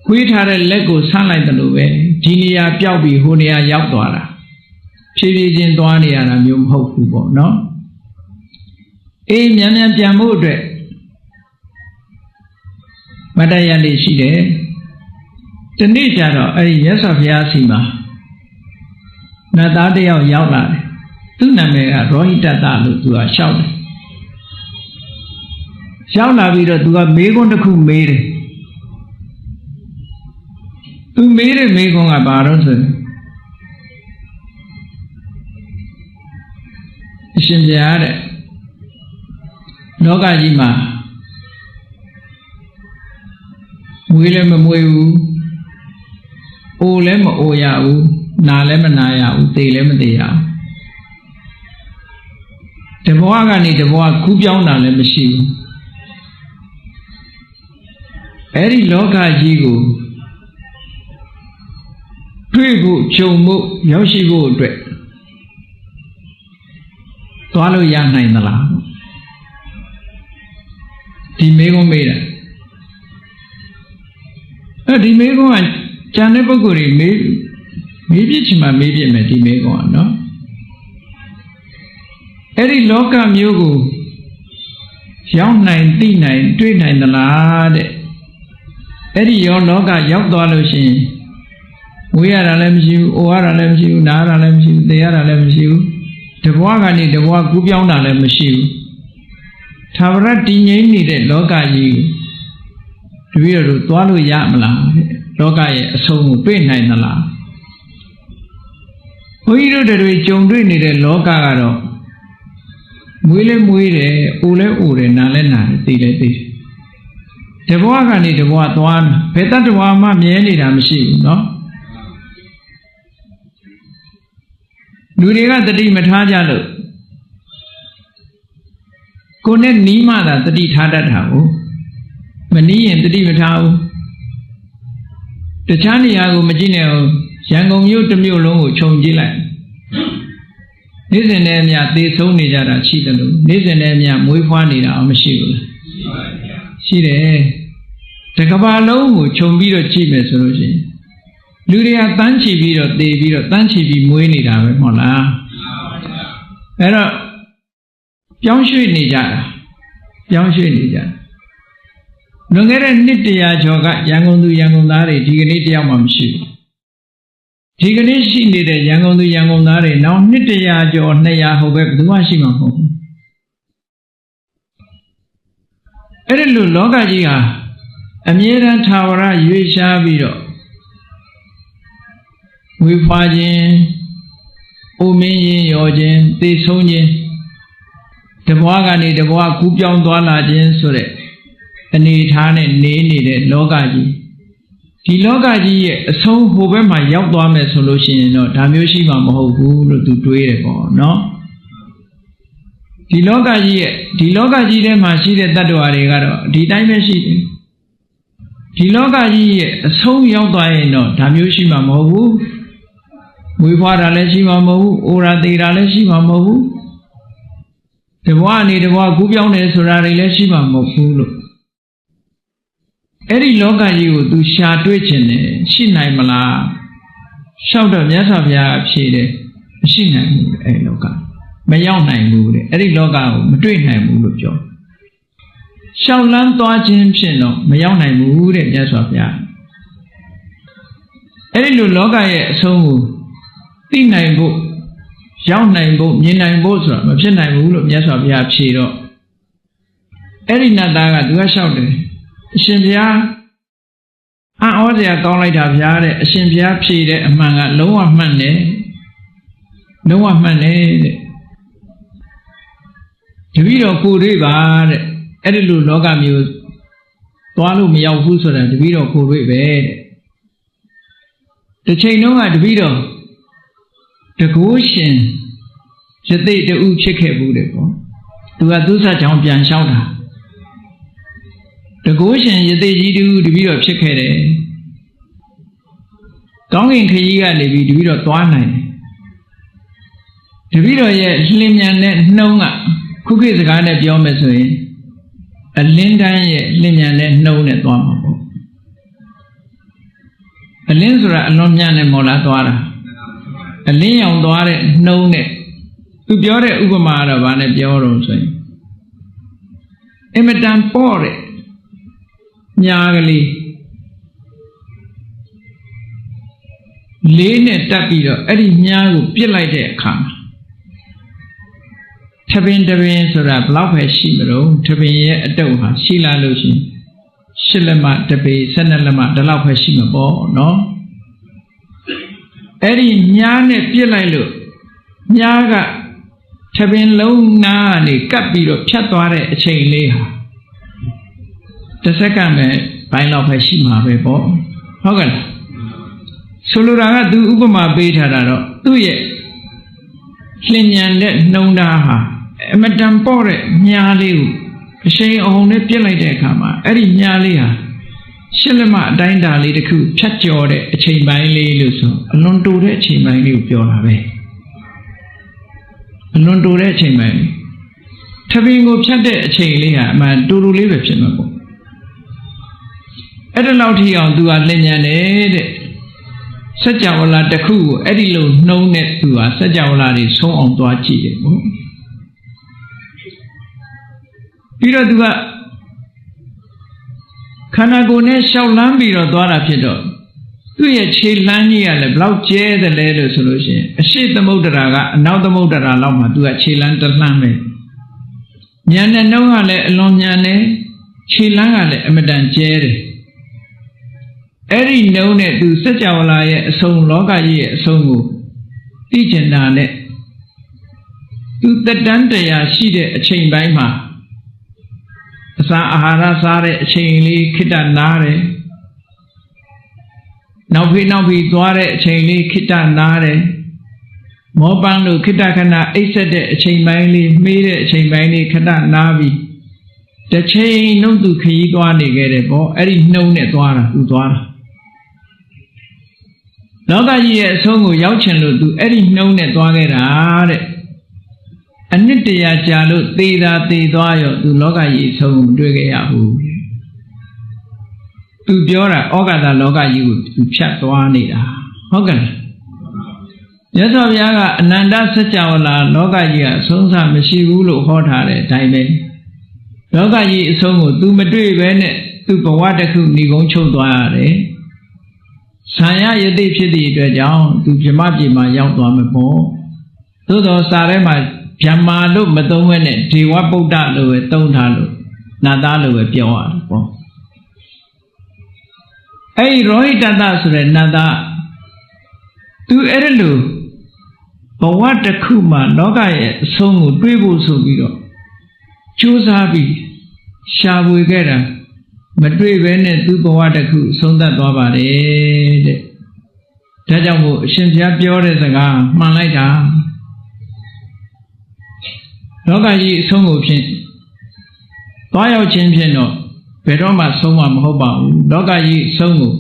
ခွေးထားတဲ့လက်ကိုဆန့်လိုက်တယ်လို့ပဲဒီနေရာပျောက်ပြီးဟိုနေရာရောက်သွားတာဖြည်းဖြည်းချင်းသွားနေရတာမျိုးမဟုတ်ဘူးပေါ့နော်အေးမြန်မြန်ပြန်ဖို့အတွက်မတ္တယလေးရှိတယ်တနေ့ကျတော့အဲ့ဒီမြတ်စွာဘုရားစီမှာနတ်သားတယောက်ရောက်လာတယ်သူ့နာမည်ကရောဟိတတလို့သူကရှောက်တယ်ရှောက်လာပြီးတော့သူကမေးခွန်းတစ်ခုမေးတယ်သူမေးတဲ့မေးခွန်းကဘာလို့ဆိုအရှင်ဘုရားတဲ့ လောကကြီးမှာမွေးလည်းမမွေးဘူးအိုလည်းမအိုရဘူးနာလည်းမနာရဘူးသေလည်းမသေရဘူးတဘဝကနေတဘဝကူးပြောင်းတာလည်းမရှိဘူးအဲ့ဒီလောကကြီးကိုတွေ့ဖို့ခြုံဖို့ရောက်ရှိဖို့အတွက်သွားလို့ရနိုင်သလားဒီမေကုန်းမေးတာဒီမေကုန်းကကျန်တဲ့ပုဂ္ဂိုလ်တွေမေးပြချင်မှမေးပြမယ်ဒီမေကုန်းကနော်အဲ့ဒီလောကမျိုးကိုရောက်နိုင်သိနိုင်တွေ့နိုင်သလားတဲ့အဲ့ဒီရောလောကရောက်သွားလို့ရှိရင်ဝေးရတာလည်းမရှိဘူးအိုရတာလည်းမရှိဘူးနားရတာလည်းမရှိဘူးသေရတာလည်းမရှိဘူးတဘွားကနေတဘွားကူးပြောင်းတာလည်းမရှိဘူးသာဝရတည်ငြိမ်နေတဲ့လောကကြီးကိုတပည့်တော်တို့သွားလို့ရမလားလောကရဲ့အဆုံးကိုတွေ့နိုင်သလားဘုန်းကြီးတို့တွေကြုံတွေ့နေတဲ့လောကကတော့မွေးလဲမွေးတယ်အိုလဲအိုတယ်နာလဲနာတယ်သိလဲသိတယ်တဘွားကနေတဘွားသွားဘယ်တတ္တဝါမှမြဲနေတာမရှိဘူးเนาะလူတွေကတတိမထားကြလို့ကိုနဲ့နီးမှသာတတိထားတတ်တာကိုမနီးရင်တတိမထားဘူးတခြားနေရာကိုမကြည့်နဲ့အောင်ရန်ကုန်မြို့တစ်မြို့လုံးကိုခြုံကြည့်လိုက်နေ့စဉ်နဲ့အမျှသေဆုံးနေကြတာရှိတယ်လို့နေ့စဉ်နဲ့အမျှမွေးဖွားနေတာအောင်မရှိဘူးလားရှိတယ်တကဘာလုံးကိုခြုံပြီးတော့ကြည့်မယ်ဆိုလို့ရှိရင်လူတွေကတန်းချီပြီးတော့သေပြီးတော့တန်းချီပြီးမွေးနေတာပဲမဟုတ်လားအဲ့တော့ပြောင်းရွှေ့နေကြတာပြောင်းရွှေ့နေကြလွန်ခဲ့တဲ့နှစ်တရာကျော်ကရန်ကုန်သူရန်ကုန်သားတွေဒီကနေ့တယောက်မှမရှိဘူးဒီကနေ့ရှိနေတဲ့ရန်ကုန်သူရန်ကုန်သားတွေနောက်နှစ်တရာကျော်200ဟိုဘက်ဘယ်သူမှရှိမှာမဟုတ်ဘူးအဲ့ဒီလိုလောကကြီးဟာအမြဲတမ်းသာဝရရွေးရှားပြီးတော့ဝေဖွာခြင်းအိုမင်းရင်ရောခြင်းသေဆုံးခြင်းတဘွားကနေတဘွားကူးပြောင်းသွားလာခြင်းဆိုတဲ့အနေထားနဲ့နေနေတဲ့လောကကြီးဒီလောကကြီးရဲ့အဆုံးဟိုဘက်မှာရောက်သွားမယ်ဆိုလို့ရှိရင်တော့ဒါမျိုးရှိမှာမဟုတ်ဘူးလို့သူတွေးတယ်ပေါ့နော်ဒီလောကကြီးထဲမှာရှိတဲ့တ attva တွေကတော့ဒီတိုင်းပဲရှိတယ်ဒီလောကကြီးရဲ့အဆုံးရောက်သွားရင်တော့ဒါမျိုးရှိမှာမဟုတ်ဘူးမွေးဖွားတာလည်းရှိမှာမဟုတ်ဘူးအိုရာသေးတာလည်းရှိမှာမဟုတ်ဘူးတဘွားနေတဘွားကူးပြောင်းတယ်ဆိုတာတွေလည်းရှိမှာမဟုတ်ဘူးလို့အဲ့ဒီလောကကြီးကိုသူရှာတွေ့ခြင်းနဲ့ရှိနိုင်မလားလျှောက်တော့မြတ်စွာဘုရားအဖြေတယ်မရှိနိုင်ဘူးအဲ့လောကမရောက်နိုင်ဘူးတဲ့အဲ့ဒီလောကကိုမတွေ့နိုင်ဘူးလို့ပြောရှောက်လန်းသွားခြင်းဖြင့်တော့မရောက်နိုင်ဘူးတဲ့မြတ်စွာဘုရားအဲ့ဒီလိုလောကရဲ့အဆုံးကိုသိနိုင်ဖို့ရောက်နိုင်ဖို့မြင်နိုင်ဖို့ဆိုတာမဖြစ်နိုင်ဘူးလို့မြတ်စွာဘုရားဖြေတော့အဲ့ဒီနတ်သားကသူကလျှောက်တယ်အရှင်ဘုရားအံ့ဩစရာကောင်းလိုက်တာဘုရားတဲ့အရှင်ဘုရားဖြေတဲ့အမှန်ကလုံးဝမှန်တယ်လုံးဝမှန်တယ်တဲ့တပည့်တော်ကိုတွေ့ပါတဲ့အဲ့ဒီလိုလောကမျိုးသွားလို့မရောက်ဘူးဆိုတာတပည့်တော်ကိုတွေ့ပဲတဲ့တစ်ချိန်လုံးကတပည့်တော်တကိုးရှင်ရသိတူဖြစ်ခဲ့ဘူးတဲ့ကောသူကသူစားကြောင့်ပြန်လျှောက်တာတကိုးရှင်ရသိကြီးတူတပည့်တော်ဖြစ်ခဲ့တယ်ကောင်းကင်ခရီးကနေပြီးတပည့်တော်သွားနိုင်တယ်တပည့်တော်ရဲ့လင်းမြန်တဲ့နှုံးကခုခေတ်စကားနဲ့ပြောမယ်ဆိုရင်အလင်းတန်းရဲ့လင်းမြန်တဲ့နှုံးနဲ့သွားမှာပေါ့အလင်းဆိုတာအလွန်မြန်တယ်မော်လားသွားတာအလင်းရောင်သွားတဲ့နှုံးနဲ့သူပြောတဲ့ဥပမာကတော့ဗာနဲ့ပြောတော့ဆိုရင်အမတန်ပေါ့တဲ့ညာကလေးလေးနဲ့တက်ပြီးတော့အဲ့ဒီညာကိုပြစ်လိုက်တဲ့အခါထပင်တပင်ဆိုတာဘလောက်ပဲရှိမလို့ထပင်ရဲ့အတုပ်ဟာရှိလာလို့ရှိရင်8လက်မတပေ12လက်မဒီလောက်ပဲရှိမှာပေါ့နော်အဲ့ဒီညားနဲ့ပြစ်လိုက်လို့ညားကထ ထပင်လုံးနာနေကပ်ပြီးတော့ဖြတ်သွားတဲ့အချိန်လေးဟာတစ်စက္ကန့်ပဲဘိုင်းလောက်ပဲရှိမှာပဲပေါ့ဟုတ်ကဲ့လားဆိုလိုတာကသူဥပမာပေးထားတာတော့သူ့ရဲ့လျင်ညံတဲ့နှုံသားဟာအမတန်ပေါ့တဲ့မြားလေးကိုအရှိန်အဟုန်နဲ့ပြစ်လိုက်တဲ့အခါမှာအဲ့ဒီမြားလေးဟာရှစ်လက်မအတိုင်းတာလေးတစ်ခုဖြတ်ကျော်တဲ့အချိန်ပိုင်းလေးလို့ဆိုအလွန်တိုတဲ့အချိန်ပိုင်းလေးကိုပြောတာပဲအလွန်တိုတဲ့အချိန်ပိုင်းထပင်ကိုဖြတ်တဲ့အချိန်လေးဟာအမှန်တူတူလေးပဲဖြစ်မှာပေါ့အဲ့ဒါလောက်ထိအောင်သူကလျင်ညံတယ်တဲ့စัจ java လာတစ်ခုကိုအဲ့ဒီလိုနှုံးတဲ့သူဟာစัจ java လာတွေဆုံးအောင်သွားကြည့်တယ်ပေါ့ပြီးတော့သူကခန္ဓာကိုယ်နဲ့ရှောက်လန်းပြီးတော့သွားတာဖြစ်တော့သူ့ရဲ့ခြေလမ်းကြီးကလည်းဘလောက်ကျဲတယ်လဲလို့ဆိုလို့ရှိရင်အရှိသမုဒ္ဒရာကအနောက်သမုဒ္ဒရာလောက်မှာသူကခြေလမ်းတစ်လှမ်းပဲဉာဏ်နဲ့နှုံးကလည်းအလွန်ဉာဏ်နဲ့ခြေလမ်းကလည်းအမတန်ကျဲတယ်အဲ့ဒီနှုံးနဲ့သူစัจ java လာရဲ့အဆုံးလောကကြီးရဲ့အဆုံးကိုသိကျင်တာနဲ့သူတက်တန်းတရားရှိတဲ့အချိန်ပိုင်းမှာအစာအာဟာရစားတဲ့အချိန်လေးခိတ္တနားတယ်နောက်ပြီးသွားတဲ့အချိန်လေးခိတ္တနားတယ်မောပန်းလို့ခိတ္တခဏအိပ်ဆက်တဲ့အချိန်ပိုင်းလေးမေးတဲ့အချိန်ပိုင်းလေးခိတ္တနားပြီးတစ်ချိန်လုံးသူခရီးသွားနေခဲ့တယ်ပေါ့အဲ့ဒီနှုံနဲ့သွားတာသူသွားတာလောကကြီးရဲ့အဆုံးကိုရောက်ချင်လို့သူအဲ့ဒီနှုံနဲ့သွားခဲ့တာတဲ့အနှစ်တရာကြာလို့သေတာသေသွားရောသူလောကကြီးအဆုံးကိုမတွေ့ခဲ့ရဘူးသူပြောတာဩဃာတလောကကြီးကိုသူဖြတ်သွားနေတာဟုတ်ကဲ့မြတ်စွာဘုရားကအနန္တစัจ java လာလောကကြီးကအဆုံးအမရှိဘူးလို့ဟောထားတဲ့အတိုင်းပဲလောကကြီးအဆုံးကိုသူမတွေ့ပဲနဲ့သူဘဝတစ်ခုဏီကုန်းချုပ်သွားရတယ်ဆံရယတိဖြစ်သည့်အတွက်ကြောင့်သူဗြဟ္မပြည်မှာရောက်သွားမှာပေါ့သို့တော်စာထဲမှာဗျမ္မာလို့မသုံးဘဲနဲ့ဒေဝပုဒ္ဒလို့ပဲသုံးထားလို့နတ်သားလို့ပဲပြောရတယ်ပေါ့အဲ့ဒီရောဟိတတဆိုတဲ့နတ်သားသူအဲ့ဒါလို့ဘဝတစ်ခုမှာလောကရဲ့အဆုံးကိုတွေးဖို့ဆိုပြီးတော့ကြိုးစားပြီးရှာဖွေခဲ့တာမတွေ့ဘဲနဲ့သူ့ဘဝတစ်ခုဆုံးသက်သွားပါတယ်တဲ့ဒါကြောင့်မို့အရှင်ဘုရားပြောတဲ့စကားမှန်လိုက်တာလောကကြီးအဆုံးကိုဖြင့်သွားရောက်ခြင်းဖြင့်တော့ဘယ်တော့မှဆုံးမှာမဟုတ်ပါဘူးလောကကြီးအဆုံးကို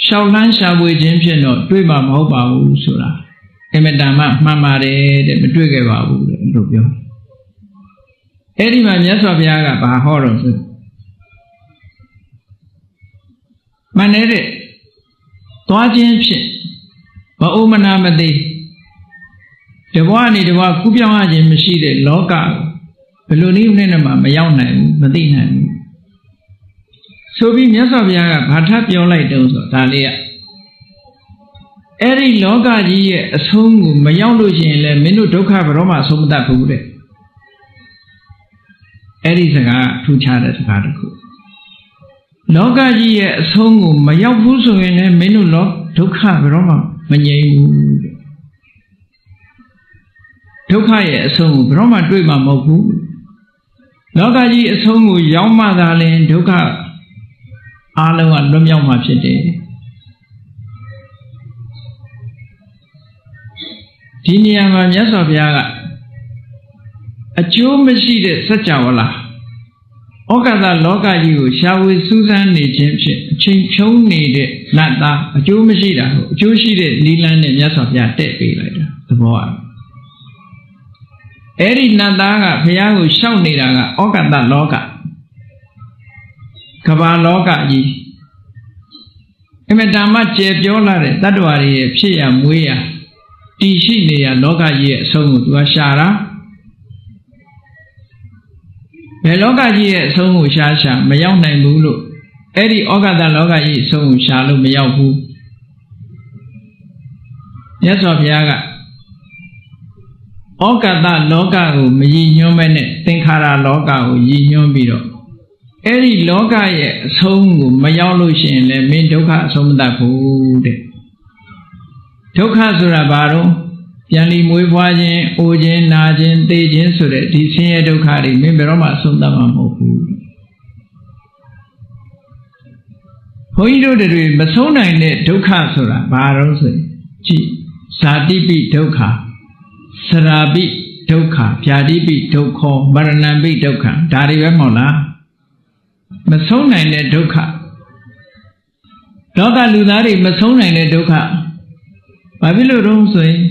ရှောက်လန်းရှာဖွေခြင်းဖြင့်တော့တွေ့မှာမဟုတ်ပါဘူးဆိုတာအမတန်မှမှန်ပါတယ်တဲ့မတွေ့ခဲ့ပါဘူးလို့ပြောအဲ့ဒီမှာမြတ်စွာဘုရားကဘာဟောတော့ဆိုမနေတဲ့သွားခြင်းဖြင့်မအိုမနာမသိတဘွားနေတဘွားကူးပြောင်းရခြင်းမရှိတဲ့လောကဘယ်လိုနည်းနဲ့မှမရောက်နိုင်ဘူးမသိနိုင်ဘူးဆိုပြီးမြတ်စွာဘုရားကဘာထပ်ပြောလိုက်တုံးဆိုဒါလေးကအဲ့ဒီလောကကြီးရဲ့အဆုံးကိုမရောက်လို့ရှိရင်လည်းမင်းတို့ဒုက္ခဘယ်တော့မှအဆုံးမတတ်ဘူးတဲ့အဲ့ဒီစကားထူးခြားတဲ့စကားတစ်ခုလောကကြီးရဲ့အဆုံးကိုမရောက်ဘူးဆိုရင်လည်းမင်းတို့ဒုက္ခဘယ်တော့မှမငြိမ်းဘူးဒုက္ခရဲ့အဆုံးကိုဘယ်တော့မှတွေ့မှာမဟုတ်ဘူးလောကကြီးအဆုံးကိုရောက်မှသာလျှင်ဒုက္ခအားလုံးကလွတ်မြောက်မှာဖြစ်တယ်ဒီနေရာမှာမြတ်စွာဘုရားကအကျိုးမရှိတဲ့စัจ java လာဩဃာတလောကကြီးကိုရှာဝေစူးစမ်းနေခြင်းဖြင့်အချိန်ဖြုံးနေတဲ့နတ်သားအကျိုးမရှိတာကိုအကျိုးရှိတဲ့နိလန်းနဲ့မြတ်စွာဘုရားတဲ့ပေးလိုက်တာသဘောอ่ะအဲ့ဒီနတ်သားကဘုရားကိုရှောက်နေတာကဩဃာတလောကကမ္ဘာလောကကြီးအမတန်မှကျေပြောလာတဲ့တတ္တဝါတွေရဲ့ဖြစ်ရမွေးရတည်ရှိနေရလောကကြီးရဲ့အဆုံးကိုသူကရှာတာဘယ်လောကကြီးရဲ့အဆုံးကိုရှာမရောက်နိုင်ဘူးလို့အဲ့ဒီဩဃာတလောကကြီးအဆုံးကိုရှာလို့မရောက်ဘူးမြတ်စွာဘုရားကဩဃာတလောကကိုမရည်ညွှန်းမဲနဲ့သင်္ခါရလောကကိုရည်ညွှန်းပြီးတော့အဲ့ဒီလောကရဲ့အဆုံးကိုမရောက်လို့ရှိရင်လည်းမင်းဒုက္ခအဆုံးမတတ်ဘူးတဲ့ဒုက္ခဆိုတာဘာတော့ ပြန်လီမွေးဖွားခြင်းအိုခြင်းနာခြင်းသေခြင်းဆိုတဲ့ဒီဆင်းရဲဒုက္ခတွေမင်းဘယ်တော့မှအဆုံးသတ်မှာမဟုတ်ဘူးဘုန်းကြီးတို့တွေမဆုံးနိုင်တဲ့ဒုက္ခဆိုတာဘာလို့ဆိုရင်ကြည့်ဇာတိပိဒုက္ခစရာပိဒုက္ခဗျာတိပိဒုက္ခမရဏပိဒုက္ခဒါတွေပဲမဟုတ်လားမဆုံးနိုင်တဲ့ဒုက္ခလောကလူသားတွေမဆုံးနိုင်တဲ့ဒုက္ခဘာဖြစ်လို့တော့ဆိုရင်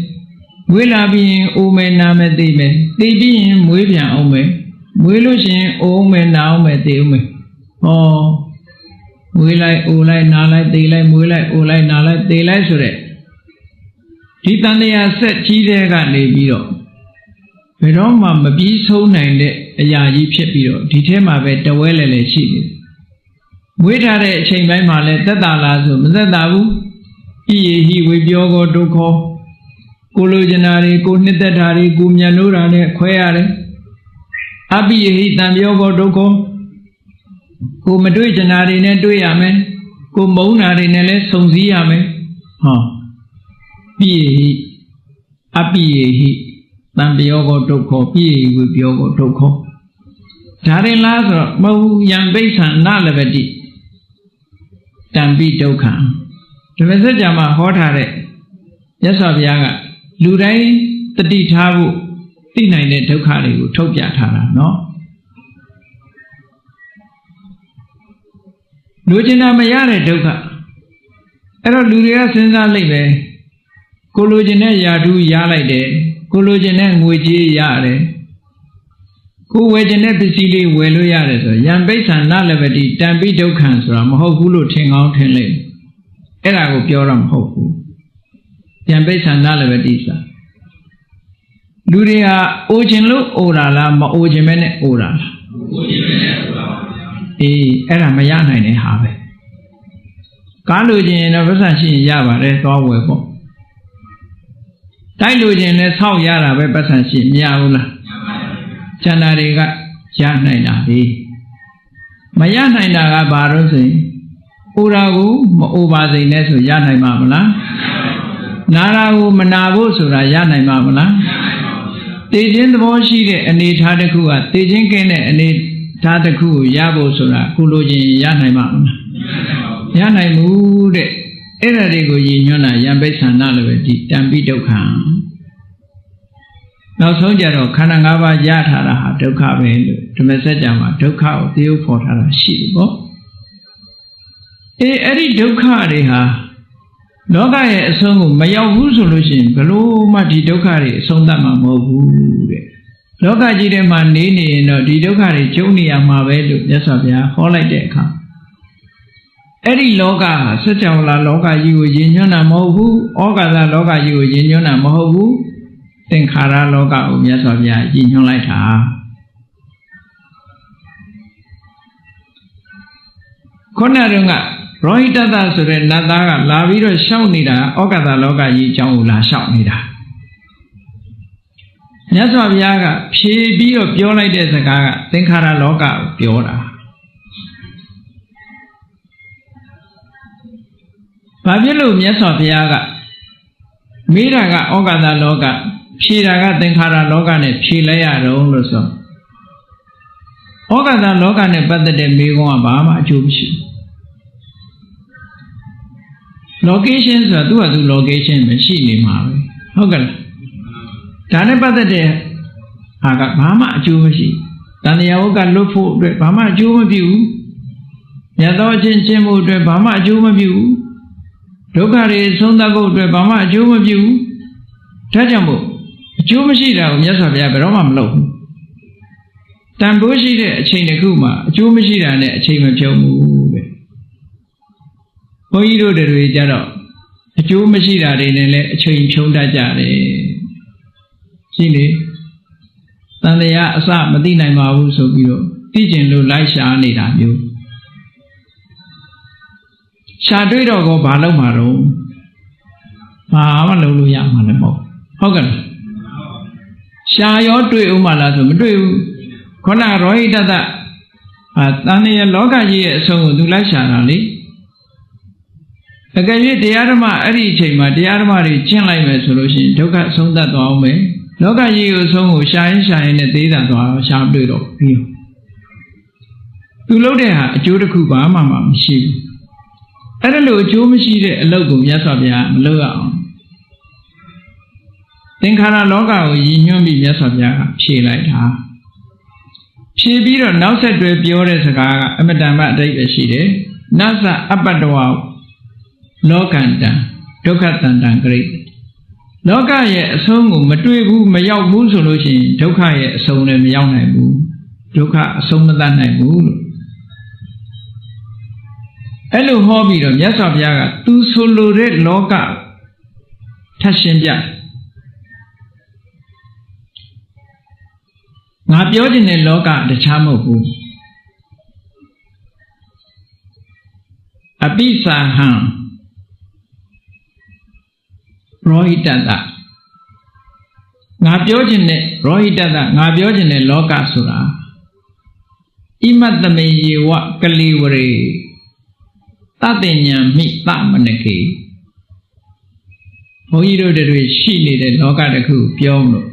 မွေးလာပြီးရင်အိုမယ်နာမယ်သိမယ်သိပြီးရင်မွေးပြန်အောင်မယ်မွေးလို့ရှိရင်အိုမယ်နာအောင်မယ်သိအောင်မယ်ဟောမွေးလိုက်အိုလိုက်နာလိုက်သိလိုက်မွေးလိုက်အိုလိုက်နာလိုက်သိလိုက်ဆိုတဲ့ဒီတန်တရားဆက်ကြီးတဲ့ကနေပြီးတော့ဘယ်တော့မှမပြီးဆုံးနိုင်တဲ့အရာကြီးဖြစ်ပြီးတော့ဒီထဲမှာပဲတဝဲလဲလဲရှိနေတယ်မွေးထားတဲ့အချိန်ပိုင်းမှာလဲသက်သာလားဆိုမသက်သာဘူးဣယေဟိဝေပြောကောဒုက္ခကိုလိုချင်တာတွေကိုနှစ်သက်တာတွေကိုမြတ်လို့တာနဲ့ခွဲရတယ်အပိယေဟိတံပြောကောဒုက္ခကိုမတွေ့ချင်တာတွေနဲ့တွေ့ရမယ်ကိုမုန်းတာတွေနဲ့လဲစုံစည်းရမယ်ဟောပိယေဟိအပိယေဟိတံပြောကောဒုက္ခပိယေဟိဝေပြောကောဒုက္ခဒါရင်လားဆိုတော့မဟုတ်ယံပိဋ္ဌံနလဗတိတံပိဒုက္ခဒီမစကြာမှာဟောထားတဲ့မြတ်စွာဘုရားကလူတိုင်းတတိထားဖို့သိနိုင်တဲ့ဒုက္ခတွေကိုထုတ်ပြထားတာနော်လူကျင်တာမရတဲ့ဒုက္ခအဲ့တော့လူတွေကစဉ်းစားလိုက်ပဲကိုလူကျင်တဲ့ယာတုရလိုက်တယ်ကိုလူကျင်တဲ့ငွေကြေးရတယ်ကိုဝယ်ကျင်တဲ့ပစ္စည်းလေးဝယ်လို့ရတယ်ဆိုယံပိဋ္ဌံနလဗတိတံပိဒုက္ခံဆိုတာမဟုတ်ဘူးလို့ထင်ကောင်းထင်လိုက်အဲ့ဒါကိုပြောတော့မဟုတ်ဘူးယံပိဋ္ဌံနလဗတိဆိုလူတွေဟာအိုခြင်းလို့အိုတာလားမအိုခြင်းပဲနဲ့အိုတာလားအိုခြင်းပဲနဲ့အိုတာပါဗျာအေးအဲ့ဒါမရနိုင်တဲ့ဟာပဲကားလိုချင်ရင်တော့ပတ်စံရှိရင်ရပါတယ်သွားဝယ်ပေါ့တိုက်လိုချင်လည်းဆောက်ရတာပဲပတ်စံရှိမရဘူးလားကျန်တာတွေကရနိုင်တာလေမရနိုင်တာကဘာလို့ဆိုရင်အိုတာကိုမအိုပါစိန်နဲ့ဆိုရနိုင်မှာမလားနာတာကိုမနာဖို့ဆိုတာရနိုင်မှာမလားတေခြင်းသဘောရှိတဲ့အနေထားတစ်ခုကတေခြင်းကင်းတဲ့အနေထားတစ်ခုကိုရဖို့ဆိုတာကိုလိုချင်ရနိုင်မှာမလားရနိုင်ဘူးတဲ့အဲ့ဒါတွေကိုရည်ညွှန်းတာယံပိဋ္ဌာနလည်းပဲဒီတံပိဒုက္ခနောက်ဆုံးကြတော့ခန္ဓာ၅ပါးရထားတာဟာဒုက္ခပဲလို့ဓမ္မစကြာမှာဒုက္ခကိုသေယုဖော်ထားတာရှိတယ်ပေါ့အဲ့ဒီဒုက္ခတွေဟာလောကရဲ့အဆုံးကိုမရောက်ဘူးဆိုလို့ရှိရင်ဘလို့မှဒီဒုက္ခတွေအဆုံးသတ်မှာမဟုတ်ဘူးတဲ့လောကကြီးထဲမှာနေနေရင်တော့ဒီဒုက္ခတွေကျုံနေရမှာပဲလို့မြတ်စွာဘုရားဟောလိုက်တဲ့အခါအဲ့ဒီလောကဟာစัจ java လောကကြီးကိုယဉ်ညွှန်းတာမဟုတ်ဘူးဩဃာသလောကကြီးကိုယဉ်ညွှန်းတာမဟုတ်ဘူးသင်္ခါရလောကကိုမြတ်စွာဘုရားယဉ်ညွှန်းလိုက်တာခုနတုန်းကရောဟိတတဆိုတဲ့နတ်သားကလာပြီးတော့ရှောက်နေတာဩဃာသလောကကြီးအကြောင်းကိုလာရှောက်နေတာမြတ်စွာဘုရားကဖြေပြီးတော့ပြောလိုက်တဲ့စကားကသင်္ခါရလောကကိုပြောတာဘာဖြစ်လို့မြတ်စွာဘုရားကမေးတာကဩဃာသလောကဖြေတာကသင်္ခါရလောကနဲ့ဖြေလိုက်ရတော့လို့ဆိုဩဃာသလောကနဲ့ပတ်သက်တဲ့မေးခွန်းကဘာမှအကျိုးမရှိဘူး location ဆိုတာသူ့ဟာသူ location ပဲရှိနေမှာပဲဟုတ်ကဲ့ဒါနဲ့ပတ်သက်တဲ့ဟာကဘာမှအကျိုးမရှိတန်တရားဝကလွတ်ဖို့အတွက်ဘာမှအကျိုးမပြုဘူးမြတ်သောအချင်းချင်းမှုအတွက်ဘာမှအကျိုးမပြုဘူးဒုက္ခတွေဆုံးသတ်ဖို့အတွက်ဘာမှအကျိုးမပြုဘူးဒါကြောင့်မို့အကျိုးမရှိတာကိုမြတ်စွာဘုရားဘယ်တော့မှမလုပ်ဘူးတန်ဖိုးရှိတဲ့အချိန်တစ်ခုမှာအကျိုးမရှိတာနဲ့အချိန်မဖြုံးဘူးတဲ့ဘုန်းကြီးတို့တွေကြတော့အကျိုးမရှိတာတွေနဲ့လည်းအချိန်ဖြုံးတတ်ကြတယ်ရှိလေတန်တရားအစမသိနိုင်ပါဘူးဆိုပြီးတော့သိကျင်လို့လိုက်ရှာနေတာမျိုးရှာတွေ့တော့ကောဘာလုပ်မှာတော့ဘာမှလုပ်လို့ရမှာလည်းမဟုတ်ဟုတ်ကဲ့ရှာရောတွေ့ဦးမှာလားဆိုမတွေ့ဘူးခေါဏရောဟိတတတန်တရားလောကကြီးရဲ့အဆုံးကိုသူလိုက်ရှာတာလေ အကယ်၍တရားဓမ္မအဲ့ဒီအချိန်မှာတရားဓမ္မတွေကျင့်လိုက်မယ်ဆိုလို့ရှိရင်ဒုက္ခဆုံးသတ်သွားအောင်မယ်လောကကြီးကိုဆုံးကိုရှာရင်နဲ့သေးတာသွားရှာမတွေ့တော့ဘူးသူလုပ်တဲ့ဟာအကျိုးတစ်ခုဘာမှမရှိဘူးအဲ့ဒါလို့အကျိုးမရှိတဲ့အလုပ်ကိုမြတ်စွာဘုရားမလုပ်ရအောင်သင်္ခါရလောကကိုရည်ညွှန်းပြီးမြတ်စွာဘုရားကဖြေလိုက်တာဖြေပြီးတော့နောက်ဆက်တွဲပြောတဲ့စကားကအမတန်မှအတိတ်ပဲရှိတယ်နသအပ္ပတဝလောကန္တံဒုက္ခတန္တံဂရိလောကရဲ့အဆုံးကိုမတွေ့ဘူးမရောက်ဘူးဆိုလို့ရှိရင်ဒုက္ခရဲ့အဆုံးလည်းမရောက်နိုင်ဘူးဒုက္ခအဆုံးမတတ်နိုင်ဘူးလို့အဲ့လိုဟောပြီးတော့မြတ်စွာဘုရားကသူဆိုလိုတဲ့လောကထပ်ရှင်းပြငါပြောချင်တဲ့လောကတခြားမဟုတ်ဘူးအပိစာဟံရောဟိတတငါပြောချင်တဲ့ရောဟိတတငါပြောချင်တဲ့လောကဆိုတာဣမတ္တမေယေဝကလိဝရေတတ္တဉာမိသမနကေဘုန်းကြီးတို့တွေရှိနေတဲ့လောကတစ်ခုပြောလို့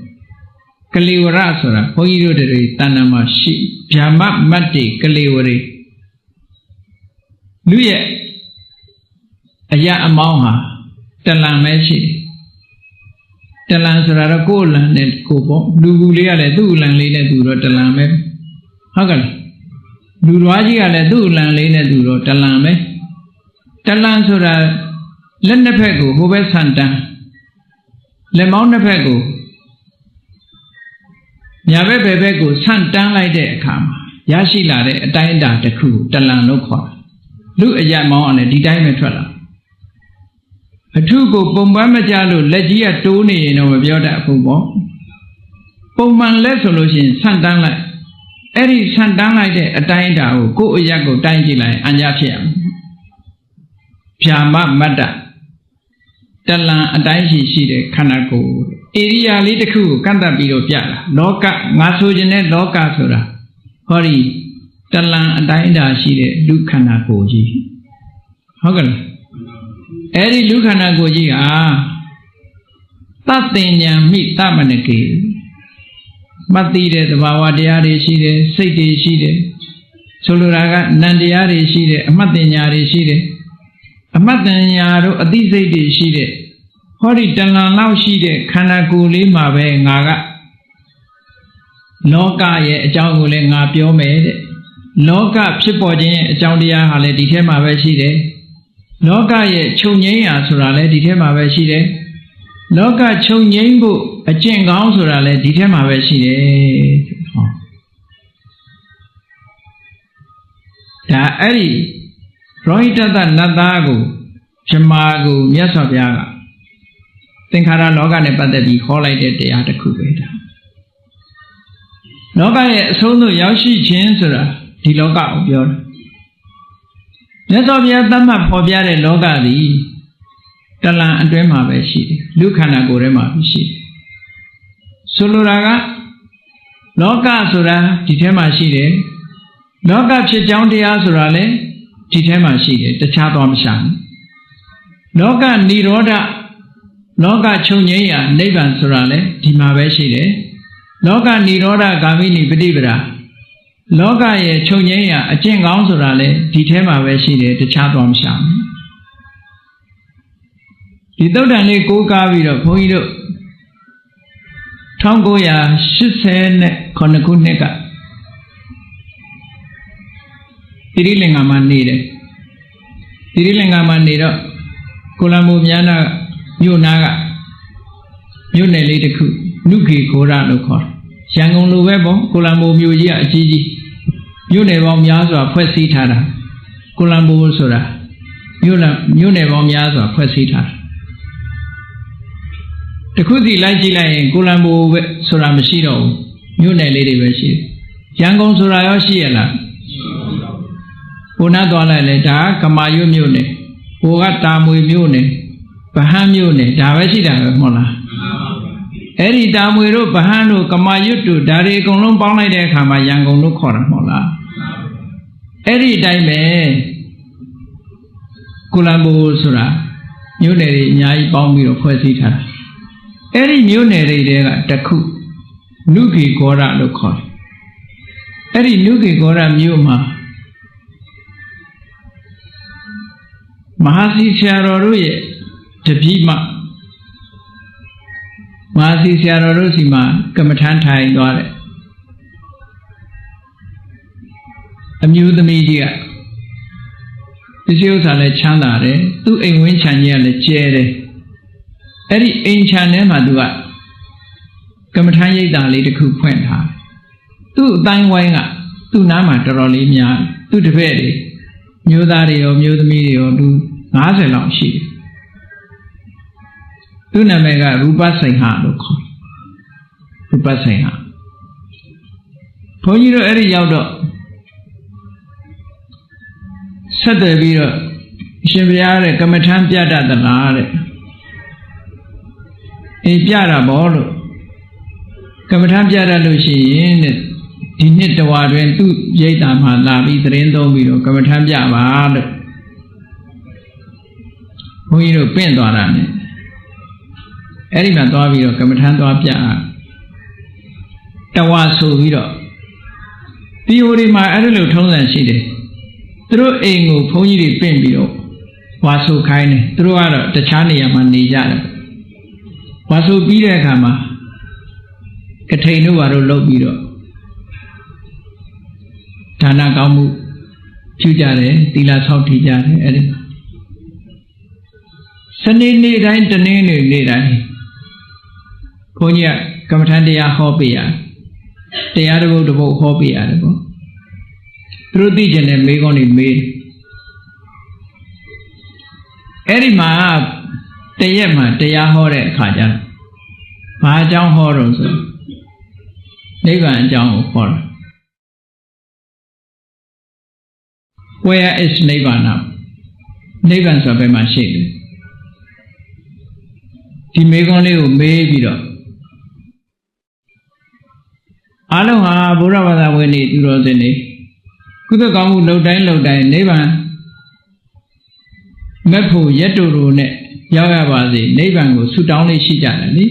ကလိဝရဆိုတာဘုန်းကြီးတို့တွေတဏ္ဍာမှာရှိဗျာမမတ္တိကလိဝရေလူရဲ့အရာအမောင်းဟာတလံပဲရှိတယ်တလံဆိုတာတော့ကိုယ်လံနဲ့ကိုပေါ့လူကူလေးကလည်းသူ့လံလေးနဲ့သူတော့တလံပဲဟုတ်ကဲ့လူလွားကြီးကလည်းသူ့လံလေးနဲ့သူတော့တလံပဲတလံဆိုတာလက်နှစ်ဖက်ကိုဟိုဘက်ဆန်တန်းလက်မောင်းနှစ်ဖက်ကိုညာဘက်ဘယ်ဘက်ကိုဆန့်တန်းလိုက်တဲ့အခါမှာရရှိလာတဲ့အတိုင်းအတာတစ်ခုတလံလို့ခေါ်တယ်လူအရာမောင်းအောင်လည်းဒီတိုင်းပဲထွက်လာအထုကိုပုံပန်းမကြလို့လက်ကြီးကတိုးနေရင်တော့မပြောတတ်ဘူးပေါ့ပုံမှန်လက်ဆိုလို့ရှိရင်ဆန့်တန်းလိုက်အဲ့ဒီဆန့်တန်းလိုက်တဲ့အတိုင်းအတာကိုကိုယ့်အရာကိုတိုင်းကြည့်လိုက်အညာဖြစ်အောင်ဗျာမမတ္တတလံအတိုင်းရှိတဲ့ခန္ဓာကိုယ်ဧရိယာလေးတစ်ခုကိုကန့်တတ်ပြီးတော့ပြတာလောကငါဆိုခြင်းနဲ့လောကဆိုတာဟောဒီတလံအတိုင်းအတာရှိတဲ့လူခန္ဓာကိုယ်ကြီးဟုတ်ကဲ့အဲ့ဒီလူခန္ဓာကိုယ်ကြီးဟာသတ္တဉာမိသမနကေမသိတဲ့သဘာဝတရားတွေရှိတယ်စိတ်တွေရှိတယ်ဆိုလိုတာကနံတရားတွေရှိတယ်အမှတ်ဉာဏ်တွေရှိတယ်အမှတ်ဉာဏ်တို့အသိစိတ်တွေရှိတဲ့ဟောဒီတဏ္ဍာလောက်ရှိတဲ့ခန္ဓာကိုယ်လေးမှာပဲငါကလောကရဲ့အကြောင်းကိုလည်းငါပြောမယ်တဲ့လောကဖြစ်ပေါ်ခြင်းရဲ့အကြောင်းတရားဟာလည်းဒီထဲမှာပဲရှိတယ်လောကရဲ့ချုပ်ငြိမ်းရာဆိုတာလည်းဒီထဲမှာပဲရှိတယ်လောကချုပ်ငြိမ်းဖို့အကျင့်ကောင်းဆိုတာလည်းဒီထဲမှာပဲရှိတယ်ဟောဒါအဲ့ဒီရောဟိတတနတ်သားကိုဇမားကိုမြတ်စွာဘုရားကသင်္ခါရလောကနဲ့ပတ်သက်ပြီးခေါ်လိုက်တဲ့တရားတစ်ခုပဲဒါလောကရဲ့အဆုံးသို့ရောက်ရှိခြင်းဆိုတာဒီလောကကိုပြောတယ်မြတ်စွာဘုရားသတ်မှတ်ဖော်ပြတဲ့လောကသည်တလံအတွင်းမှာပဲရှိတယ်လူခန္ဓာကိုယ်ထဲမှာပဲရှိတယ်ဆိုလိုတာကလောကဆိုတာဒီထဲမှာရှိတယ်လောကဖြစ်ကြောင်းတရားဆိုတာလည်းဒီထဲမှာရှိတယ်တခြားသွားမရှာဘူးလောကនិရောဓလောကချုပ်ငြိမ်းရာနိဗ္ဗာန်ဆိုတာလည်းဒီမှာပဲရှိတယ်လောကនិရောဓဂါမိနိပฏิပဒါလောကရဲ့ချုပ်ငြိမ်းရာအကျင့်ကောင်းဆိုတာလည်းဒီထဲမှာပဲရှိတယ်တခြားသွားမရှာဘူးဒီသုတ်တန်လေးကိုးကားပြီးတော့ဘုန်းကြီးတို့1989ခုနှစ်ကတိရိလင်္ကာမှာနေတယ်တိရိလင်္ကာမှာနေတော့ကိုလံဘိုမြာနာမြို့နာကမြို့နယ်လေးတစ်ခုနုခေခိုရလို့ခေါ်တယ်ရန်ကုန်လိုပဲပေါ့ကိုလံဘိုမြို့ကြီးကအကြီးကြီးမြို့နယ်ပေါင်းများစွာဖွဲ့စည်းထားတာကိုလံဘိုဆိုတာမြို့နယ်ပေါင်းများစွာဖွဲ့စည်းထားတာတခုစီလိုက်ကြည့်လိုက်ရင်ကိုလံဘိုပဲဆိုတာမရှိတော့ဘူးမြို့နယ်လေးတွေပဲရှိတယ်ရန်ကုန်ဆိုတာရောရှိရလားဘုနာသွားလိုက်လေဒါကမာရွတ်မြို့နယ်ဟိုကတာမွေမြို့နယ်ဗဟန်းမြို့နယ်ဒါပဲရှိတာပဲမဟုတ်လားအဲ့ဒီတာမွေတို့ဗဟန်းတို့ကမာရွတ်တို့ဒါတွေအကုန်လုံးပေါင်းလိုက်တဲ့အခါမှာရန်ကုန်လို့ခေါ်တာမဟုတ်လားအဲ့ဒီအတိုင်းပဲ Kulambo Sura, New Neri, Nyai Palmiro, Quasita. Eri New Neri, Taku, Nuki Gora Lokoi. Eri Nuki Gora Muma Mahasi Sharoruye, Tapima Mahasi Sharorusima, Kamatantai Dore. Amuse the media. The shows are like Chandare, two in Winchania le Chere. Eri Inchane Madua Kamatanya Dali the cook went her. Two Dine Wanga, two Nama Tarolimia, two the Vedi, New Dari or Muse the media or do Nazelong she. Two Namega Rupa Singha look. Rupa Singha. Ponyo Eri Yaudo. Set the Vira, Shiviare, Kamatan Piata the Lare. A Piata Bolo Kamatan Piata Lucy in it. Didn't the water and two Jaitam had Lavi, the Rendo Viro, Kamatan Piava. Who you paint on it? Eriman Doviro, Kamatan Pia Tawaso Viro. Theory my adult told and she did. Through Engu, Pony Pimbio, was so kind, throughout the Chani Amanija. Was so Bida Kama, Katenu Varo Lobiro, Tanakamu, Chujare, Tila Sauti Jare, Edit. Sunday need I need I. Konya, Kamatandia Hobia, the other hobby animal. Through the general make on it made. Erima, Tayama, Tayahore, Kajan, Mahajang horrors, Neva and Jang horror. Where is Neva now? Nevan's of a machine. The make only maybe. Aloha, Buravada, when it was in it. Could the Gamu low dine, Nevan Mepo Yeturu net, Yavazi, Nevan will suit only Shijanani,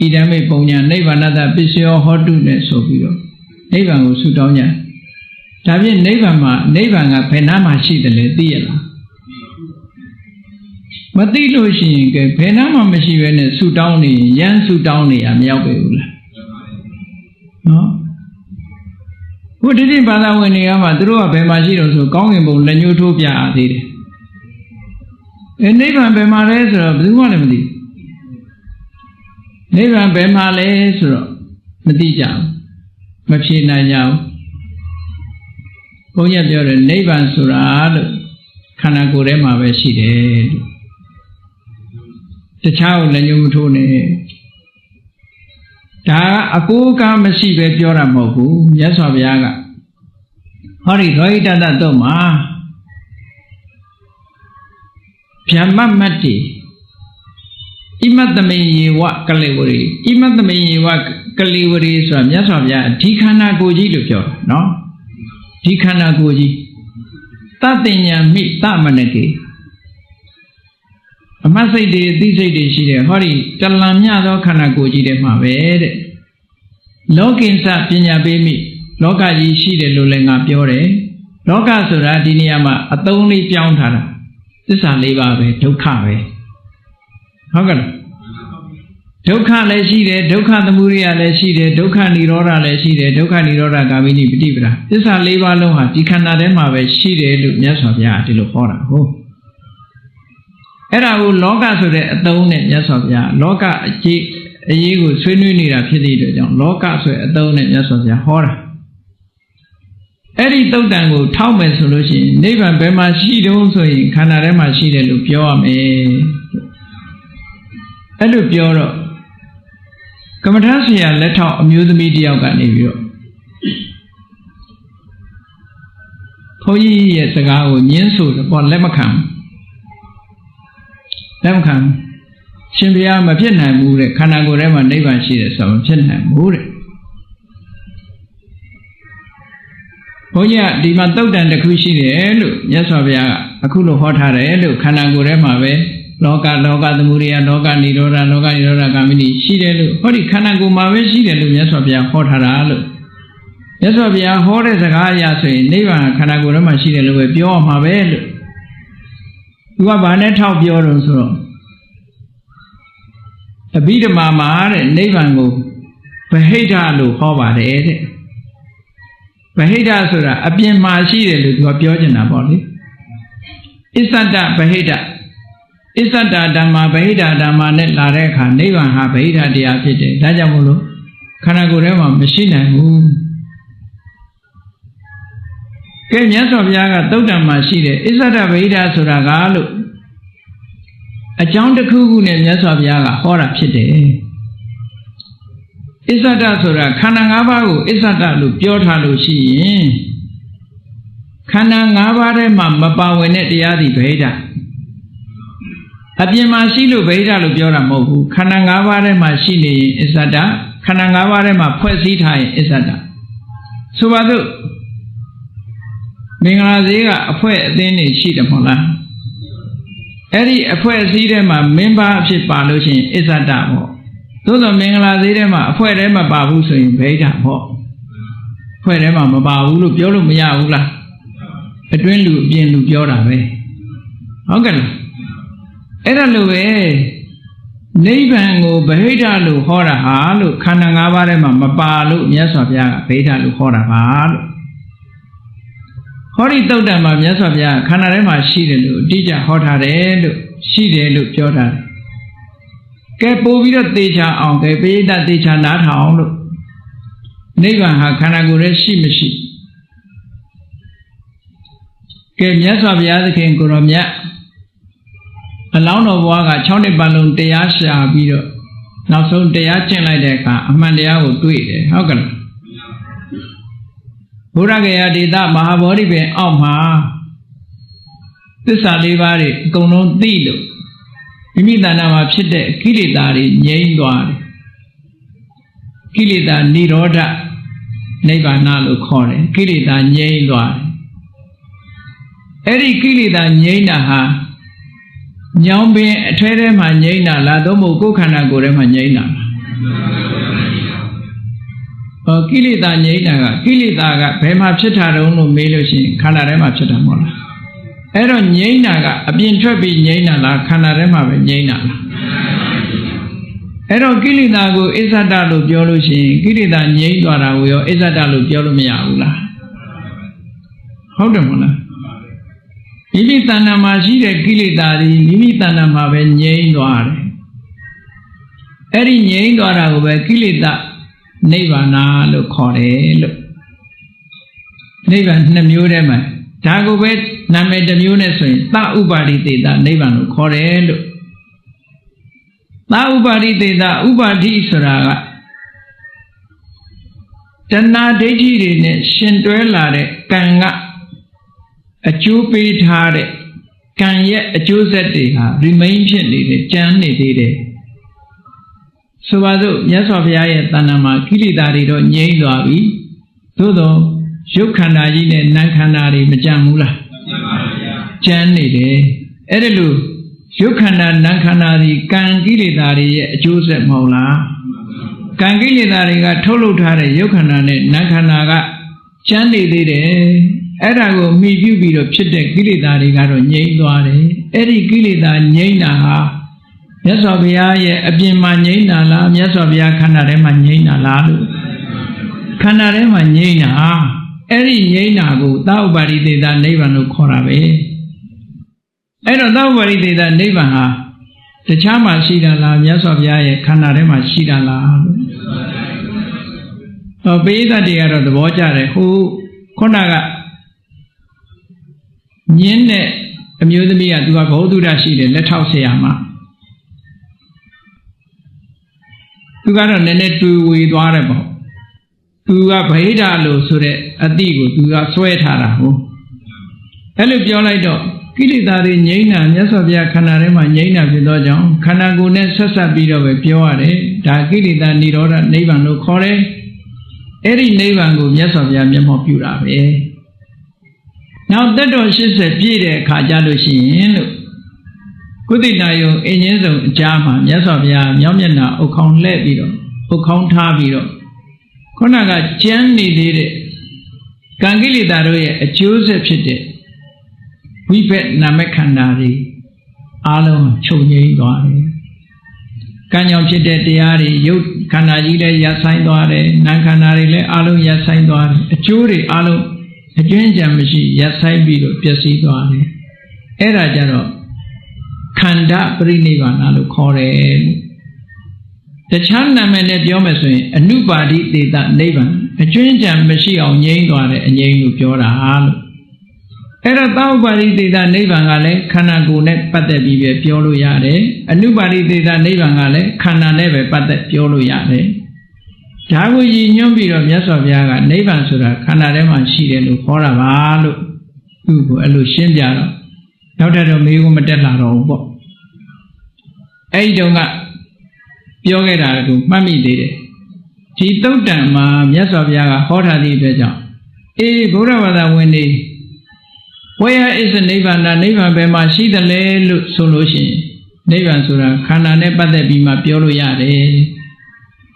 Idame Ponya, Nevan another Bisio Hodunet Sobio, Nevan will suit on ya. Tavian Nevan a Penama Shidale, Diela. Matilo Shin, Penama Machine, suit only, Yan suit only, and Yabeula. No? Who didn't bother when he ever drew up a machine so coming the utopia did. And Nevan Bemales of the one Nevan Bemales of Medija, Machina Yao. Ponya Bjorn, Nevan Surad, Kanagurema, where she did. The child and you tone. Da a Kuka Masive Jora Moku, yes of Yaga. Hurry, right at that doma. Piama Mati. Imatame what Kalivuri. Imatame what Kalivuri from yes of Ya. Tikana Goji to Pure, no? Tikana Goji. Tatinya meet Tamanaki. A Masai day, this day she did. Hurry, Talamia Kana Goji de Maved. Lokin Sap Pinya Baby, Loka Yishi de Lulenga Piore, Loka Suradiniama, a Tony Piantara. This are Levabe, Tokave. Hogan Doka Leshide, Doka the Muria Leshide, Doka Nirora Leshide, Doka Nirora Gavini Pitibra. This are Leva Loha, Tikanadema, Shide, Yasovia, Tilopora. Era Loka so the Atone Yasovia, Loka a year Swinunira Pidi, Loka so a tone Yasovia horror. Eri Totango, Tauman solution, Nevan Bema Shide also in Canarema Shide Lupio me. Elupio. Kamatasia let out amuse media of Ganivio. Poyi years ago, Yensu upon Lemakam. Lemakam. Shimbia Mapina Mure, Kanagorema Nevan Shide, some Chenham Mure. Poya, the Matotan the Kushi, yes of Yaga. အခုလိုဟောထားတယ်လို့ခန္ဓာကိုယ်ထဲမှာပဲလောကသမုဒယလောကနိရောဓဂามိရှိတယ်လို့ဟောဒီခန္ဓာကိုယ်မှာပဲရှိတယ်လို့မြတ်စွာဘုရားဟောထားတာလို့မြတ်စွာဘုရားဟောတဲ့စကားအရဆိုရင်နိဗ္ဗာန်ခန္ဓာကိုယ်ထဲမှာရှိတယ်လို့ပဲပြောရမှာပဲလို့သူကဘာနဲ့ထောက်ပြောတော့ဆိုတော့အဘိဓမ္မာမှာတဲ့နိဗ္ဗာန်ကိုဗဟိတလို့ဟောပါတယ်တဲ့ဗဟိတဆိုတာအပြင်မှာရှိတယ်လို့သူကပြောချင်တာပေါ့လေအစ္ဆဒဗဟိတအစ္ဆဒဓမ္မဗဟိတဓမ္မနဲ့လာတဲ့အခါနိဗ္ဗာန်ဟာဗဟိတတရားဖြစ်တယ်ဒါကြောင့်မို့လို့ခန္ဓာကိုယ်ထဲမှာမရှိနိုင်ဘူးကဲမြတ်စွာဘုရားကသုတ်တံမှာရှိတယ်အစ္ဆဒဗဟိတဆိုတာကလို့အကြောင်းတစ်ခုခုနဲ့မြတ်စွာဘုရားကဟောတာဖြစ်တယ်အစ္ဆဒဆိုတာခန္ဓာ၅ပါးကိုအစ္ဆဒလို့ပြောထားလို့ရှိရင်ခန္ဓာ၅ပါးထဲမှာမပါဝင်တဲ့တရားသည်ဗဟိတအပြင်မှာရှိလို့ဗဟိတလို့ပြောတာမဟုတ်ဘူးခန္ဓာ၅ပါးထဲမှာရှိနေရင်အစ္ဆဒခန္ဓာ၅ပါးထဲမှာဖွဲ့စည်းထားရင်အစ္ဆဒဆိုပါစို့မင်္ဂလာဈေးကအဖွဲ့အသင်းတွေရှိတယ်မဟုတ်လားအဲ့ဒီအဖွဲ့အစည်းထဲမှာမင်းဘာအဖြစ်ပါလို့ရှိရင်အစ္ဆဒပေါ့သို့သောမင်္ဂလာဈေးထဲမှာအဖွဲ့ထဲမှာပါဘူးဆိုရင်ဗဟိတပေါ့အဖွဲ့ထဲမှာမပါဘူးလို့ပြောလို့မရဘူးလားအတွင်းလူအပြင်လူပြောတာပဲဟုတ်ကဲ့လားအဲ့ဒါလိုပဲနိဗ္ဗာန်ကိုဗဟိတလို့ဟောတာဟာလို့ခန္ဓာ၅ပါးထဲမှာမပါလို့မြတ်စွာဘုရားကဗဟိတလို့ဟောတာပါလို့ဟောဒီသုတ်တံမှာမြတ်စွာဘုရားခန္ဓာထဲမှာရှိတယ်လို့အတိအကျဟောထားတယ်လို့ရှိတယ်လို့ပြောထားတယ်ကဲပို့ပြီးတော့သေချာအောင်ကဲပိဋကသေချာနားထောင်လို့နိဗ္ဗာန်ဟာခန္ဓာကိုယ်ရဲ့ရှိမရှိကဲမြတ်စွာဘုရားသခင်ကိုရောမြတ်အလောင်းတော်ဘွားက6နှစ်ပတ်လုံးတရားရှာပြီးတော့နောက်ဆုံးတရားကျင့်လိုက်တဲ့အခါအမှန်တရားကိုတွေ့တယ်ဟုတ်ကဲ့လားဘုရားဂေယဒေသမဟာဗောဓိပင်အောက်မှာသစ္စာ၄ပါးတွေအကုန်လုံးသိလို့မိမိတဏ္ဍာမှာဖြစ်တဲ့ကိလေသာတွေငြိမ်းသွားတယ်ကိလေသာនិရောဓနိဗ္ဗာန်လို့ခေါ်တယ်ကိလေသာငြိမ်းသွားတယ်အဲ့ဒီကိလေသာငြိမ်းတာဟာညောင်ပင်အထဲထဲမှာငြိမ်းတာလားသို့မဟုတ်ကိုယ်ခန္ဓာကိုယ်ထဲမှာငြိမ်းတာလားကိလေသာငြိမ်းတာကကိလေသာကဘယ်မှာဖြစ်တာတုံးလို့မေးလို့ရှိရင်ခန္ဓာထဲမှာဖြစ်တာမဟုတ်လားအဲ့တော့ငြိမ်းတာကအပြင်ထွက်ပြီးငြိမ်းတာလားခန္ဓာထဲမှာပဲငြိမ်းတာလားအဲ့တော့ကိလေသာကိုအစ္ဆဒလို့ပြောလို့ရှိရင်ကိလေသာငြိမ်းသွားတာကိုရောအစ္ဆဒလို့ပြောလို့မရဘူးလားဟုတ်တယ်မဟုတ်လားမိမိတဏ္ဍာမှာရှိတဲ့ကိလေသာတွေမိမိတဏ္ဍာမှာပဲငြိမ်းသွားတယ်အဲ့ဒီငြိမ်းသွားတာကိုပဲကိလေသာနိဗ္ဗာန်လို့ခေါ်တယ်လို့နိဗ္ဗာန်2မျိုးတည်းမှာဒါကိုပဲနာမည်တစ်မျိုးနဲ့ဆိုရင်သဥပါရိသေသနိဗ္ဗာန်လို့ခေါ်တယ်လို့သဥပါရိသေသဥပါတိဆိုတာကတဏှာဒိဋ္ဌိတွေနဲ့ရှင်တွဲလာတဲ့ကံကအကျိုးပေးထားတဲ့ကံရဲ့အကျိုးဆက်တွေဟာ remain ဖြစ်နေတယ်ကြံနေသေးတယ်ဆိုပါစို့မြတ်စွာဘုရားရဲ့တဏ္ဍာမှာကိလေသာတွေတော့ငြိမ်းသွားပြီသို့တော့ရုပ်ခန္ဓာကြီးနဲ့နာမ်ခန္ဓာတွေမကြံဘူးလားကြံနေတယ်အဲ့ဒါလို့ရုပ်ခန္ဓာနာမ်ခန္ဓာဒီကံကိလေသာတွေရဲ့အကျိုးဆက်မဟုတ်လားကံကိလေသာတွေကထုတ်လုပ်ထားတဲ့ရုပ်ခန္ဓာနဲ့နာမ်ခန္ဓာကကြံနေသေးတယ်အဲ့ဒါကိုမိပြုပြီးတော့ဖြစ်တဲ့ကိလေသာတွေကတော့ငြိမ်းသွားတယ်အဲ့ဒီကိလေသာငြိမ်းတာဟာမြတ်စွာဘုရားရဲ့အပြင်မှာငြိမ်းတာလားမြတ်စွာဘုရားခန္ဓာထဲမှာငြိမ်းတာလားလို့ခန္ဓာထဲမှာငြိမ်းတာအဲ့ဒီငြိမ်းတာကိုသဥပါရိသေသနိဗ္ဗာန်လို့ခေါ်တာပဲအဲ့တော့သဥပါရိသေသနိဗ္ဗာန်ဟာတခြားမှာရှိတာလားမြတ်စွာဘုရားရဲ့ခန္ဓာထဲမှာရှိတာလားလို့ပိဋကတွေကတော့သဘောကျတယ်ဟိုခုနကညင်းတဲ့အမျိုးသမီးကသူကဘုဒ္ဓရရှိတယ်လက်ထောက်ဆရာမှာသူကတော့နည်းနည်းတွေးဝေသွားတယ်ပေါ့သူကဗဟိတလို့ဆိုတဲ့အတိကိုသူကဆွဲထားတာဟုတ်အဲ့လိုပြောလိုက်တော့ကိလေသာတွေငြိမ်းတာမြတ်စွာဘုရားခန္ဓာထဲမှာငြိမ်းတာဖြစ်သောကြောင့်ခန္ဓာကိုယ်နဲ့ဆက်ဆက်ပြီးတော့ပဲပြောရတယ်ဒါကိလေသာនិရောဓနိဗ္ဗာန်လို့ခေါ်တယ်အဲ့ဒီနိဗ္ဗာန်ကိုမြတ်စွာဘုရားမျက်မှောက်ပြုတာပဲ နောက်တက်တော်80ပြည့်တဲ့အခါကြလို့ရှိရင်လို့ကုသိတယုံအင်းချင်းဆုံးအကြားမှာမြတ်စွာဘုရားမြောက်မျက်နှာအုတ်ခေါင်းလှည့်ပြီးတော့အုတ်ခေါင်းထားပြီးတော့ခုနကကျမ်းနေသေးတဲ့ကံကိလေသာတို့ရဲ့အကျိုးဆက်ဖြစ်တဲ့ဝိဘက်နာမခန္ဓာတွေအားလုံးချုပ်ငြိမ်းသွားတယ်။ကံကြောင့်ဖြစ်တဲ့တရားတွေရုပ်ခန္ဓာကြီးလည်းရပ်ဆိုင်သွားတယ်၊နာမ်ခန္ဓာတွေလည်းအားလုံးရပ်ဆိုင်သွားတယ်။အကျိုးတွေအားလုံးအကျွင်းကြံမရှိရပ်ဆိုင်ပြီးတော့ပျက်စီးသွားတယ်။အဲ့ဒါကြတော့ခန္ဓာပရိနိဗ္ဗာန်လို့ခေါ်တယ်။တခြားနာမည်နဲ့ပြောမယ်ဆိုရင်အနုပါတိတေတနိဗ္ဗာန်အကျွင်းကြံမရှိအောင်ငြိမ်းသွားတဲ့အငြိမ်းလို့ပြောတာလို့အဲ့ဒါသောဥပါတိတေတနိဗ္ဗာန်ကလည်းခန္ဓာကိုယ်နဲ့ပတ်သက်ပြီးပဲပြောလို့ရတယ်အနုပါတိတေတနိဗ္ဗာန်ကလည်းခန္ဓာနဲ့ပဲပတ်သက်ပြောလို့ရတယ်ဒါကိုရည်ညွှန်းပြီးတော့မြတ်စွာဘုရားကနိဗ္ဗာန်ဆိုတာခန္ဓာထဲမှာရှိတယ်လို့ခေါ်တာပါလို့သူ့ကိုအဲ့လိုရှင်းပြတော့နောက်တော့မေးခွန်းမတက်လာတော့ဘူးပေါ့အဲ့ဒီတုန်းကပြောခဲ့တာကိုမှတ်မိသေးတယ်ဒီသုတ်တံမှာမြတ်စွာဘုရားကဟောထားသည့်အတွက်ကြောင့်ဗုဒ္ဓဘာသာဝင်တွေWhere is the နိဗ္ဗာန်နိဗ္ဗာန်ဘယ်မှာရှိသလဲလို့ဆိုလို့ရှိရင်နိဗ္ဗာန်ဆိုတာခန္ဓာနဲ့ပတ်သက်ပြီးမှပြောလို့ရတယ်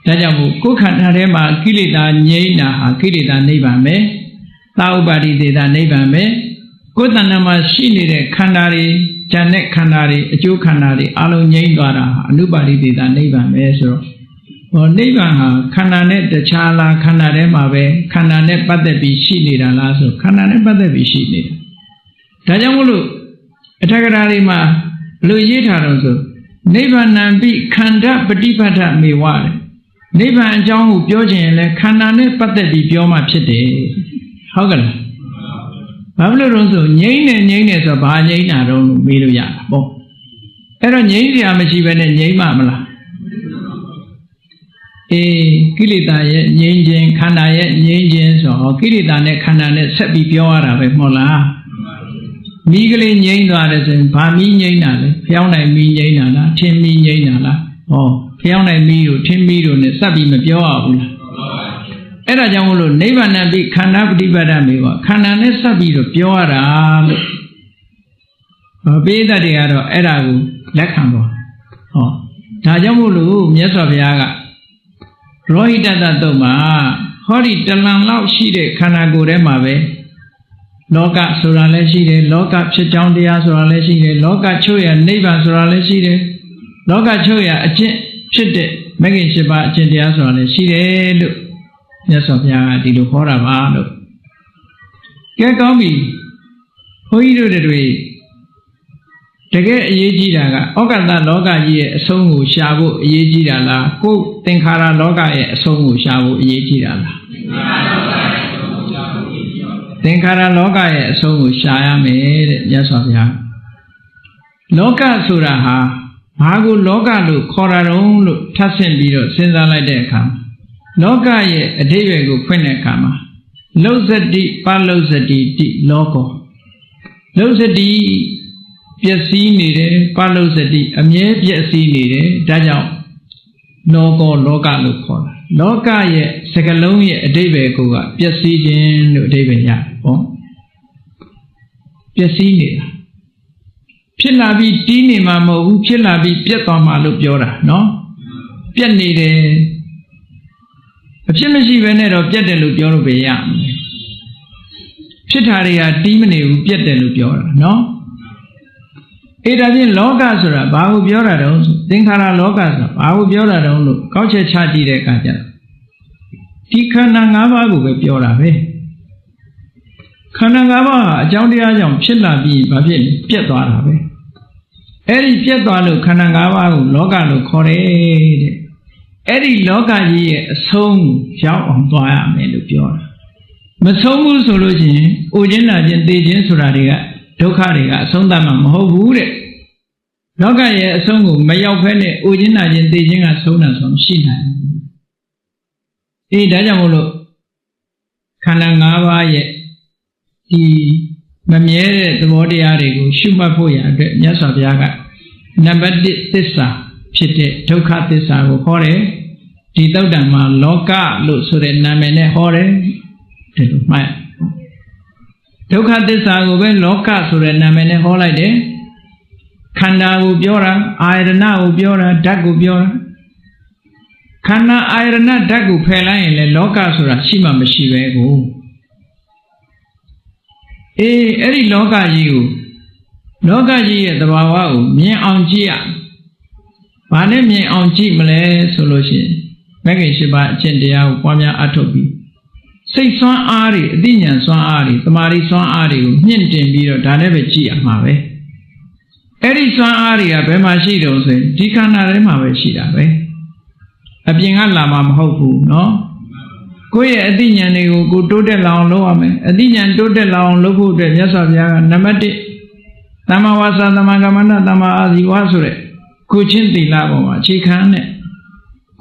ဒါကြောင့်မို့ကိုယ်ခန္ဓာထဲမှာကိလေသာငြိမ်းတာဟာကိလေသာနိဗ္ဗာန်ပဲသာဥပါတိတေသာနိဗ္ဗာန်ပဲကိုယ်တဏ္ဍာမှာရှိနေတဲ့ခန္ဓာတွေဉာဏ်နဲ့ခန္ဓာတွေအကျိုးခန္ဓာတွေအလုံးငြိမ်းသွားတာဟာအနုပါတိတေသာနိဗ္ဗာန်ပဲဆိုတော့နိဗ္ဗာန်ဟာခန္ဓာနဲ့တခြားလားခန္ဓာထဲမှာပဲခန္ဓာနဲ့ပတ်သက်ပြီးရှိနေတာလားဆိုခန္ဓာနဲ့ပတ်သက်ပြီးရှိနေတာဒါကြောင့်မို့လို့အထက်ကရာတွေမှာဘယ်လိုရေးထားတော့ဆိုနိဗ္ဗာန်ပိခန္ဓာပฏิပတ္ထမေဝတဲ့နိဗ္ဗာန်အကြောင်းကိုပြောခြင်းရင်လည်းခန္ဓာနဲ့ပတ်သက်ပြီးပြောမှဖြစ်တယ်ဟုတ်ကဲ့လားဘာလို့လဲဆိုငြိမ့်နေဆိုဘာငြိမ့်တာတော့မေးလို့ရတာပေါ့အဲ့တော့ငြိမ့်စရာမရှိဘဲနဲ့ငြိမ့်မှမလားကိလေသာရဲ့ငြိမ့်ခြင်းခန္ဓာရဲ့ငြိမ့်ခြင်းဆိုတော့ကိလေသာနဲ့ခန္ဓာနဲ့ဆက်ပြီးပြောရတာပဲမဟုတ်လားမီးကလေးငြိမ့်သွားတယ်ဆိုရင်ဘာမီးငြိမ့်တာလဲဖျောင်းနိုင်မီးငြိမ့်တာလားထင်းမီးငြိမ့်တာလားဖျောင်းနိုင်မီးတို့ထင်းမီးတို့နဲ့စပ်ပြီးမပြောရဘူးလားအဲ့ဒါကြောင့်မို့လို့နိဗ္ဗာန်ပိခန္ဓာပฏิပတ္တမေဝခန္ဓာနဲ့စပ်ပြီးတော့ပြောရတာလို့ပိဋကတွေကတော့အဲ့ဒါကိုလက်ခံတော့ဒါကြောင့်မို့လို့မြတ်စွာဘုရားကရောဟိတတတုတ်မှာဟောဒီတလန်လောက်ရှိတဲ့ခန္ဓာကိုယ်ထဲမှာပဲလောကဆိုတာလည်းရှိတယ်လောကဖြစ်ကြောင်းတရားဆိုတာလည်းရှိတယ်လောကချုပ်ရနိဗ္ဗာန်ဆိုတာလည်းရှိတယ်လောကချုပ်ရအကျင့်ဖြစ်တဲ့မဂ္ဂင်၈ပါးအကျင့်တရားဆိုတာလည်းရှိတယ်လို့မြတ်စွာဘုရားကဒီလိုဟောတာပါလို့ကဲကောင်းပြီဘုန်းကြီးတို့တွေတကယ်အရေးကြီးတာကဩကတလောကကြီးရဲ့အဆုံးကိုရှာဖို့အရေးကြီးတာလားကိုယ်သင်္ခါရလောကရဲ့အဆုံးကိုရှာဖို့အရေးကြီးတာလားသင်္ခါရလောကရဲ့အဆုံးကိုရှာရမယ်တဲ့မြတ်စွာဘုရားလောကဆိုတာဟာဘာကိုလောကလို့ခေါ်တာတုံးလို့ထပ်ဆင့်ပြီးတော့စဉ်းစားလိုက်တဲ့အခါလောကရဲ့အဓိပ္ပာယ်ကိုဖွင့်တဲ့အခါမှာလုဇတိပလုဇတိတိလောကောလုဇတိပျက်စီးနေတယ်ပလုဇတိအမြဲပျက်စီးနေတယ်ဒါကြောင့်လောကောလောကလို့ခေါ်တာလောကရဲ့စကားလုံးရဲ့အဓိပ္ပာယ်ကိုကပျက်စီးခြင်းလို့အဓိပ္ပာယ်ရတယ်ပေါ့ပျက်စီးနေတာဖြစ်လာပြီးတီးနေမှာမဟုတ်ဘူးဖြစ်လာပြီးပြတ်သွားမှာလို့ပြောတာနော်ပြတ်နေတယ်အဖြစ်မရှိဘဲနဲ့တော့ပြတ်တယ်လို့ပြောလို့ပဲရမယ်ဖြစ်တာတွေကတီးမနေဘူးပြတ်တယ်လို့ပြောတာနော်ဒါဖြင့်လောကဆိုတာဘာကိုပြောတာတုံးသင်္ခါရလောကဆိုတာဘာကိုပြောတာတုံးလို့ကောက်ချက်ချကြည့်တဲ့အခါကျတော့ဒီခန္ဓာ၅ပါးကိုပဲပြောတာပဲခန္ဓာ၅ပါးဟာအကြောင်းတရားကြောင့်ဖြစ်လာပြီးဘာဖြစ်လဲပြတ်သွားတာပဲအဲ့ဒီပြတ်သွားလို့ခန္ဓာ၅ပါးကိုလောကလို့ခေါ်တယ်တဲ့အဲ့ဒီလောကကြီးရဲ့အဆုံးရောက်အောင်သွားရမယ်လို့ပြောတာမဆုံးဘူးဆိုလို့ရှိရင်အိုခြင်းနာခြင်းသိခြင်းဆိုတာတွေကဒုက္ခတွေကအဆုံးသတ်မှာမဟုတ်ဘူးတဲ့လောကရဲ့အဆုံးကိုမရောက်ဖဲနဲ့အိုခြင်းနာခြင်းသိခြင်းကဆုံးတာဆိုမရှိနိုင်ဘူးဒါကြောင့်မို့လို့ခန္ဓာ၅ပါးရဲ့ဒီမမြဲတဲ့သဘောတရားတွေကိုရှုမှတ်ဖို့ရအတွက်မြတ်စွာဘုရားကနံပါတ်1သစ္စာဖြစ်တဲ့ဒုက္ခသစ္စာကိုဟောတယ်ဒီသုတ်တံမှာလောကလို့ဆိုတဲ့နာမည်နဲ့ဟောတယ်ဒီလိုမှတ် ဒုက္ခသစ္စာကိုပဲလောကဆိုတဲ့နာမည်နဲ့ဟောလိုက်တယ်ခန္ဓာကိုပြောတာအာယတနာကိုပြောတာဓာတ်ကိုပြောတာခန္ဓာအာယတနာဓာတ်ကိုဖယ်လိုက်ရင်လည်းလောကဆိုတာရှိမှမရှိပဲကိုအဲ့ဒီလောကကြီးကိုလောကကြီးရဲ့သဘာဝကိုမြင်အောင်ကြည့်ရဘာနဲ့မြင်အောင်ကြည့်မလဲဆိုလို့ရှိရင်မဂ္ဂင်၈ပါးအကျင့်တရားကိုပွားများအထောက်ပြီးစိတ်ဆွမ်းအားတွေအသိဉာဏ်ဆွမ်းအားတွေတမာရီဆွမ်းအားတွေကိုမြင့်တင်ပြီးတော့ဒါနဲ့ပဲကြည့်ရမှာပဲအဲ့ဒီဆွမ်းအားတွေကဘယ်မှာရှိတုံးဆိုရင်ဒီခန္ဓာထဲမှာပဲရှိတာပဲအပြင်ကလာမှာမဟုတ်ဘူးเนาะကိုယ့်ရဲ့အသိဉာဏ်တွေကိုကိုတိုးတက်လာအောင်လုပ်ရမယ်အသိဉာဏ်တိုးတက်လာအောင်လုပ်ဖို့အတွက်မြတ်စွာဘုရားကနံပါတ်1သမ္မာဝါစာသမ္မာကမ္မန္တသမ္မာအာဇီဝဆိုတဲ့ကိုချင်းသီလပေါ်မှာအခြေခံတဲ့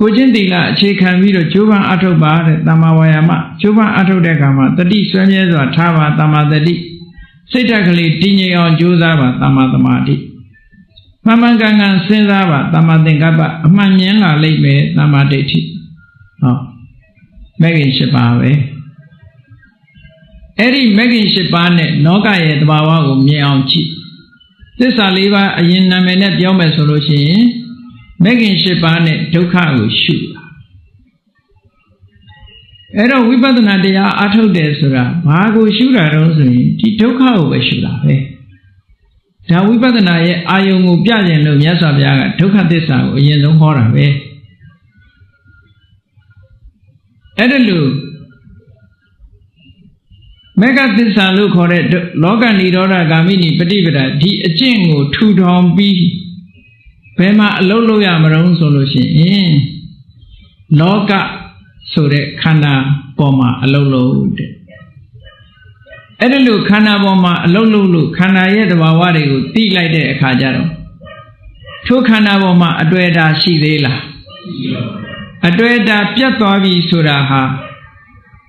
ကိုချင်းသီလအခြေခံပြီးတော့ကျိုးပန်းအထုတ်ပါတဲ့သမ္မာဝါယာမကျိုးပန်းအထုတ်တဲ့အခါမှာတတိဆွေးမြဲစွာထားပါသမ္မာတတိစိတ်ဓာတ်ကလေးတည်ငြိမ်အောင်ကြိုးစားပါသမ္မာသမာဓိမှန်မှန်ကန်ကန်စဉ်းစားပါသမ္မာသင်္ကပ္ပအမှန်မြင်လာလိမ့်မယ်သမ္မာဒိဋ္ဌိဟောမဂ္ဂင်၈ပါးပဲအဲ့ဒီမဂ္ဂင်၈ပါးနဲ့လောကရဲ့သဘာဝကိုမြင်အောင်ကြည့်သစ္စာ၄ပါးအရင်နာမည်နဲ့ပြောမယ်ဆိုလို့ရှိရင်မဂ္ဂင်၈ပါးနဲ့ဒုက္ခကိုရှုတာအဲ့တော့ဝိပဿနာတရားအထုတ်တယ်ဆိုတာဘာကိုရှုတာတော့ဆိုရင်ဒီဒုက္ခကိုပဲရှုတာပဲဒါဝိပဿနာရဲ့အာယုံကိုပြကျင်လို့မြတ်စွာဘုရားကဒုက္ခသစ္စာကိုအရင်ဆုံးဟောတာပဲအဲ့ဒါလို့မေဃသစ္စာလို့ခေါ်တဲ့လောကနိရောဓဂ ामि နိပฏิပဒါဒီအကျင့်ကိုထူထောင်ပြီးဘယ်မှာအလုပ်လုပ်ရမလို့ဆိုလို့ရှိရင်လောကဆိုတဲ့ခန္ဓာပေါ်မှာအလုပ်လုပ်တဲ့အဲ့ဒါလို့ခန္ဓာပေါ်မှာအလုပ်လုပ်လို့ခန္ဓာရဲ့သဘာဝတွေကိုသိလိုက်တဲ့အခါကျတော့ထိုခန္ဓာပေါ်မှာအတွေ့အတာရှိသေးလားအတွေ့အတာပြတ်သွားပြီဆိုတာဟာ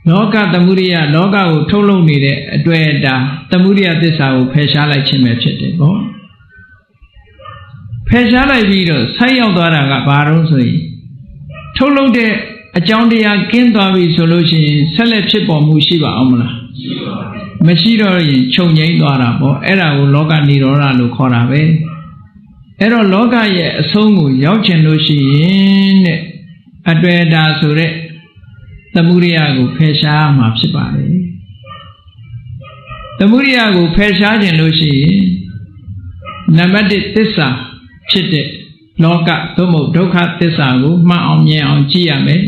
လောကသမုဒိယလောကကိုထုတ်လုပ်နေတဲ့အတွေ့အတာသမုဒိယသစ္စာကိုဖယ်ရှားလိုက်ခြင်းပဲဖြစ်တယ်ပေါ့ဖယ်ရှားလိုက်ပြီးတော့ဆိုက်ရောက်သွားတာကဘာလို့ဆိုရင်ထုတ်လုပ်တဲ့အကြောင်းတရားကင်းသွားပြီဆိုလို့ရှိရင်ဆက်လက်ဖြစ်ပေါ်မှုရှိပါအောင်မလားမရှိတော့ရင်ခြုံငိမ့်သွားတာပေါ့အဲ့ဒါကိုလောကနိရောဓလို့ခေါ်တာပဲအဲ့တော့လောကရဲ့အဆုံးကိုရောက်ချင်လို့ရှိရင်တဲ့အတွေ့အတာဆိုတဲ့သမုဒိယကိုဖယ်ရှားမှာဖြစ်ပါတယ်သမုဒိယကိုဖယ်ရှားခြင်းလို့ရှိရင်နံပါတ်1သစ္စာဖြစ်တဲ့လောကသို့မဟုတ်ဒုက္ခသစ္စာကိုမှန်အောင်မြင်အောင်ကြည့်ရမယ်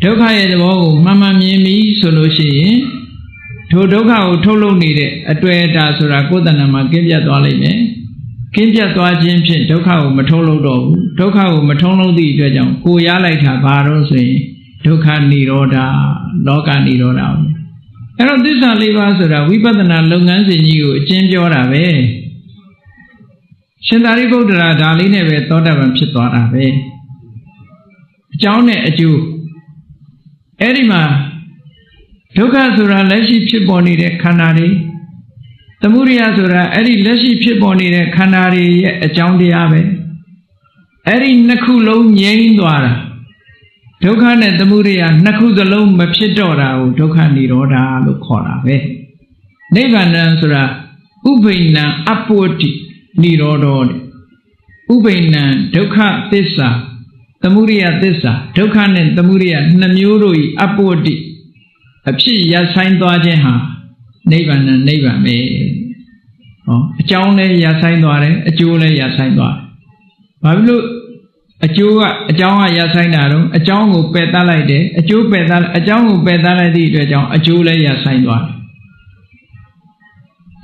ဒုက္ခရဲ့သဘောကိုမှန်မှန်မြင်ပြီဆိုလို့ရှိရင်ထိုဒုက္ခကိုထုတ်လုပ်နေတဲ့အတွေ့အတာဆိုတာကိုယ်တဏ္ဍာမှာကင်းပြတ်သွားလိမ့်မယ်ကင်းပြတ်သွားခြင်းဖြင့်ဒုက္ခကိုမထုတ်လုပ်တော့ဘူးဒုက္ခကိုမထုတ်လုပ်သည့်အတွက်ကြောင့်ကိုရလိုက်တာဘာလို့ဆိုရင်ဒုက္ခនិရောဓလောကនិရောဓအဲ့တော့သစ္စာ၄ပါးဆိုတာဝိပဿနာလုပ်ငန်းစဉ်ကြီးကိုအကျဉ်းပြောတာပဲရှင်သာရိပုတ္တရာဒါလေးနဲ့ပဲသောတာပန်ဖြစ်သွားတာပဲအကြောင်းနဲ့အကျိုးအဲ့ဒီမှာဒုက္ခဆိုတာလက်ရှိဖြစ်ပေါ်နေတဲ့ခန္ဓာတွေသမုဒိယဆိုတာအဲ့ဒီလက်ရှိဖြစ်ပေါ်နေတဲ့ခန္ဓာတွေရဲ့အကြောင်းတရားပဲအဲ့ဒီနှစ်ခုလုံးငြိမ်းသွားတာဒုက္ခနဲ့သမုဒိယနှစ်ခုစလုံးမဖြစ်တော့တာကိုဒုက္ခនិရောဓလို့ခေါ်တာပဲနိဗ္ဗာန်ဆိုတာဥပိ္ပဏံအပ္ပဝတ္တိនិရောဓတဲ့ဥပိ္ပဏံဒုက္ခသစ္စာသမုဒိယသစ္စာဒုက္ခနဲ့သမုဒိယနှစ်မျိုးတို့၏အပ္ပဝတ္တိအဖြစ်ရဆိုင်သွားခြင်းဟာနိဗ္ဗာန်နိဗ္ဗာန်ပဲဟောအကြောင်းလည်းရဆိုင်သွားတယ်အကျိုးလည်းရဆိုင်သွားတယ်ဘာဖြစ်လို့အကျိုးကအကြောင်းကရဆိုင်တာတော့အကြောင်းကိုပယ်တတ်လိုက်တယ်အကျိုးပယ်တတ်အကြောင်းကိုပယ်တတ်လိုက်သည့်အတွက်ကြောင့်အကျိုးလည်းရဆိုင်သွားတယ်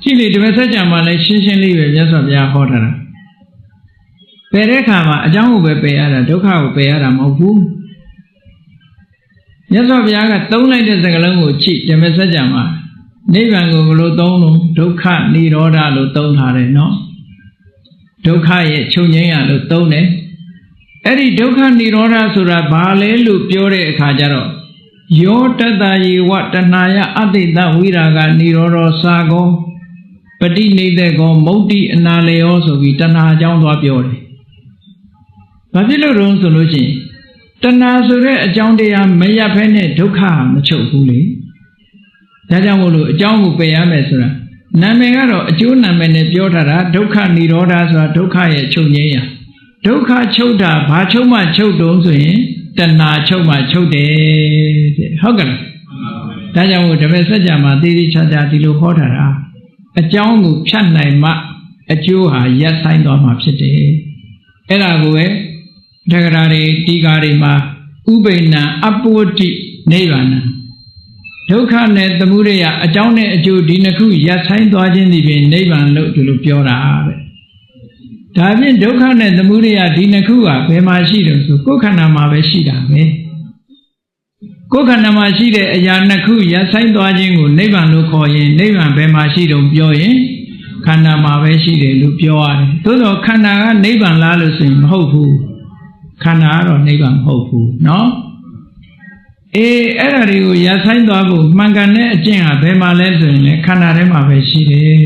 ကြည့်လေဒီမဆက်ကြံမှာလည်းရှင်းရှင်းလေးပဲမြတ်စွာဘုရားဟောထားတာပယ်တဲ့အခါမှာအကြောင်းကိုပဲပယ်ရတာဒုက္ခကိုပယ်ရတာမဟုတ်ဘူးမြတ်စွာဘုရားကသုံးလိုက်တဲ့စကားလုံးကိုကြည့်ဓမ္မစကြာမှာနိဗ္ဗာန်ကိုဘယ်လိုသုံးလို့ဒုက္ခនិရောဓလို့သုံးထားတယ်နော်ဒုက္ခရဲ့ချုပ်ငြိမ်းရလို့သုံးတယ်အဲ့ဒီဒုက္ခនិရောဓဆိုတာဘာလဲလို့ပြောတဲ့အခါကျတော့ယောတတ္တယေဝတဏှာယအတ္တိတဝိရာဂនិရောဓစာကောပฏิနိဒေကောမုတ်တိအနာလေယောဆိုပြီးတဏှာအကြောင်းသွားပြောတယ်ဘာဖြစ်လို့တုံးဆိုလို့ရှိရင်တဏှာဆိုတဲ့အကြောင်းတရားမရဖဲနဲ့ဒုက္ခမချုပ်ဘူးလေ ဒါကြောင့်မို့လို့အကြောင်းကိုပယ်ရမယ်ဆိုတာနာမည်ကတော့အကျိုးနာမည်နဲ့ပြောထားတာဒုက္ခនិရောဓဆိုတာဒုက္ခရဲ့ချုပ်ငြိမ်းရာဒုက္ခချုပ်တာဘာချုပ်မှချုပ်တုံးဆိုရင်တဏှာချုပ်မှချုပ်တယ်တဲ့ဟုတ်ကဲ့ဒါကြောင့်မို့တပည့်စัจ जा မှာသေးသေးချာချာဒီလိုဟောထားတာအကြောင်းကိုဖြတ်နိုင်မှအကျိုးဟာရပ်ဆိုင်သွားမှာဖြစ်တယ်အဲ့ဒါကိုပဲတက္ကရာတွေတီကာတွေမှာဥပိ္ပဏအပ္ပဝတ္တိနိဗ္ဗာန်ဒုက္ခနဲ့သမုဒယအကြောင်းနဲ့အကျိုးဒီနှစ်ခုရပ်ဆိုင်သွားခြင်းဒီပြင်နိဗ္ဗာန်လို့ဒီလိုပြောတာတဲ့ဒါဖြင့်ဒုက္ခနဲ့သမုဒယဒီနှစ်ခုကဘယ်မှာရှိတယ်ဆိုကိုယ်ခန္ဓာမှာပဲရှိတာပဲကိုယ်ခန္ဓာမှာရှိတဲ့အရာနှစ်ခုရပ်ဆိုင်သွားခြင်းကိုနိဗ္ဗာန်လို့ခေါ်ရင်နိဗ္ဗာန်ဘယ်မှာရှိတုံပြောရင်ခန္ဓာမှာပဲရှိတယ်လို့ပြောရတယ်သို့သောခန္ဓာကနိဗ္ဗာန်လားလို့ဆိုရင်မဟုတ်ဘူးခန္ဓာကတော့နိဗ္ဗာန်မဟုတ်ဘူးเนาะအဲ့ဒါတွေကိုရပ်ဆိုင်သွားဖို့မှန်ကန်တဲ့အကျင့်ဟာဘယ်မှာလဲဆိုရင်လေခန္ဓာထဲမှာပဲရှိတယ်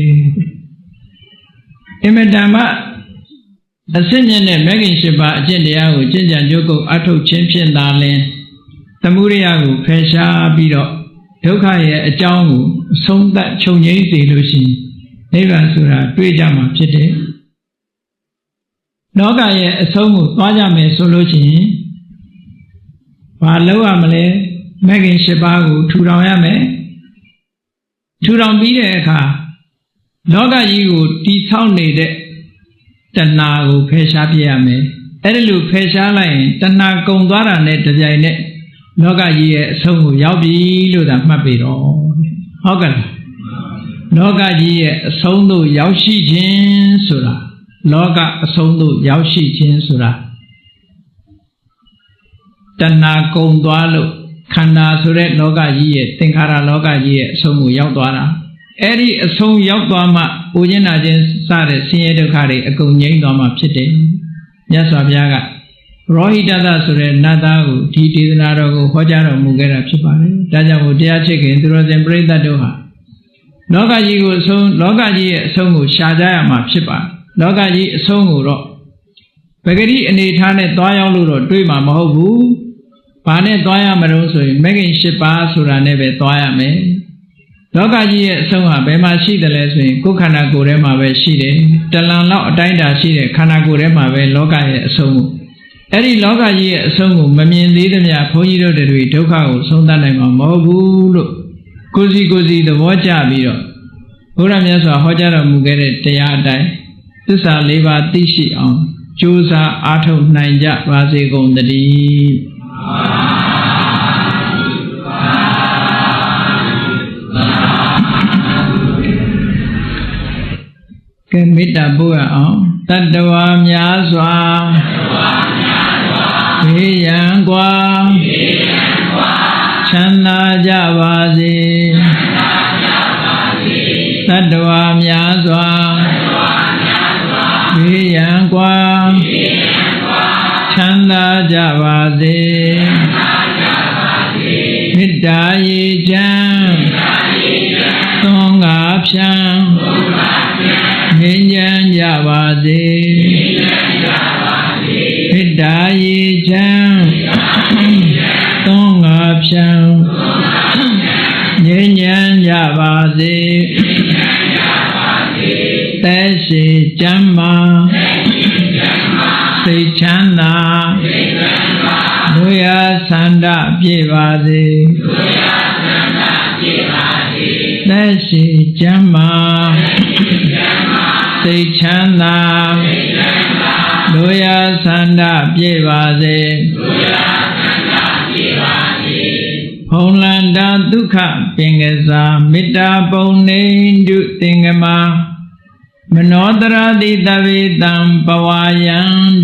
အင်မတန်မှအစစ်မြင့်တဲ့မဂ္ဂင်၈ပါးအကျင့်တရားကိုကျင့်ကြံကြိုးကုပ်အထုတ်ခြင်းဖြင့်သာလျှင်သမုဒယကိုဖယ်ရှားပြီးတော့ဒုက္ခရဲ့အကြောင်းကိုအဆုံးသတ်ချုပ်ငြိမ်းစေလို့ရှိရင်နိဗ္ဗာန်ဆိုတာတွေ့ကြမှာဖြစ်တယ်လောကရဲ့အဆုံးကိုသွားကြမယ်ဆိုလို့ရှိရင်ဘာလုပ်ရမလဲမဂ္ဂင်၈ပါးကိုထူထောင်ရမယ်ထူထောင်ပြီးတဲ့အခါလောကကြီးကိုတည်ဆောက်နေတဲ့တဏှာကိုဖယ်ရှားပြရမယ်အဲ့ဒီလိုဖယ်ရှားလိုက်ရင်တဏှာကုန်သွားတာနဲ့တပြိုင်နက်လောကကြီးရဲ့အဆုံးကိုရောက်ပြီလို့သာမှတ်ပြီတော့ဟုတ်ကဲ့လောကကြီးရဲ့အဆုံးသို့ရောက်ရှိခြင်းဆိုတာလောကအဆုံးသို့ရောက်ရှိခြင်းဆိုတာတဏှာကုန်သွားလို့ခန္ဓာဆိုတဲ့လောကကြီးရဲ့သင်္ခါရလောကကြီးရဲ့အဆုံးကိုရောက်သွားတာအဲ့ဒီအဆုံးရောက်သွားမှပူခြင်းနာခြင်းစတဲ့ဆင်းရဲဒုက္ခတွေအကုန်ငြိမ်းသွားမှဖြစ်တယ်မြတ်စွာဘုရားကရောဟိတသဆိုတဲ့နတ်သားကိုဒီဒေသနာတော်ကိုဟောကြားတော်မူခဲ့တာဖြစ်ပါတယ်ဒါကြောင့်မို့တရားချစ်ခင်သူတော်စင်ပရိသတ်တို့ဟာလောကကြီးကိုအဆုံးလောကကြီးရဲ့အဆုံးကိုရှာကြရမှာဖြစ်ပါလောကကြီးအဆုံးကိုတော့ပဂတိအနေထားနဲ့သွားရောက်လို့တော့တွေးမှာမဟုတ်ဘူးဘာနဲ့သွားရမလို့ဆိုရင်မဂ္ဂင်၈ပါးဆိုတာနဲ့ပဲသွားရမယ်လောကကြီးရဲ့အဆုံးဟာဘယ်မှာရှိတယ်လဲဆိုရင်ကိုယ်ခန္ဓာကိုယ်ထဲမှာပဲရှိတယ်တလန်လောက်အတိုင်းတာရှိတဲ့ခန္ဓာကိုယ်ထဲမှာပဲလောကရဲ့အဆုံးကိုအဲ့ဒီလောကကြီးရဲ့အဆုံးကိုမမြင်သေးသမျှဘုန်းကြီးတို့တွေဒုက္ခကိုဆုံးသတ်နိုင်မှာမဟုတ်ဘူးလို့ကိုယ်စီသဘောကျပြီးတော့ဘုရားမြတ်စွာဟောကြားတော်မူခဲ့တဲ့တရားအတိုင်းသစ္စာ၄ပါးသိရှိအောင်ကြိုးစားအားထုတ်နိုင်ကြပါစေကုန်သတည်းကဲမေတ္တာပို့ရအောင်တတ္တဝါများစွာဘေးရန်ကွာချမ်းသာကြပါစေတတ္တဝါများစွာဘေးရန်ကွာချမ်းသာကြပါစေမေတ္တာရေချမ်းသွန်ကားဖြံငြိမ်းချမ်းကြပါစေမေတ္တာရေချမ်းသွန်ကားဖြံငြိမ်းချမ်းကြပါစေသက်ရှိကျမ်းမာစိတ်ချမ်းသာလူရဆန္ဒပြည့်ပါစေသက်ရှိကျမ်းမာစိတ်ချမ်းသာလူရဆန္ဒပြည့်ပါစေဖုံလန္တာဒုက္ခပင်ကစားမေတ္တာပုံနေတုသင်္ကမာမနောတရာတိတဝေတံပဝါယံ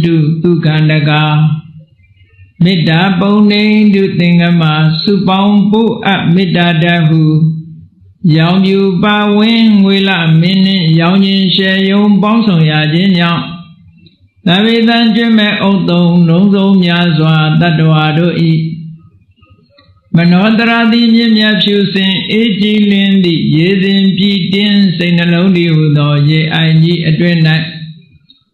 တုဒုက္ခန္တကာမေတ္တာပုံနေတုသင်္ကမာစုပေါင်းပို့အပ်မေတ္တာတဟုရောင်ပြူပါဝင်းငွေလမင်းနှင့်ရောင်ခြင်းရှယ်ယုံပေါင်းဆောင်ရခြင်းကြောင့်သဗ္ဗေတံကျွမဲ့ဥတ္တုံလုံးစုံများစွာတတ္တဝါတို့ဤမနောတရာတိမြင့်မြတ်ဖြူစင်အေးကြည်လင်းသည့်ရေစဉ်ပြည်တင်းစိတ်နှလုံးတည်ဟူသောရေအိုင်ကြီးအတွင်၌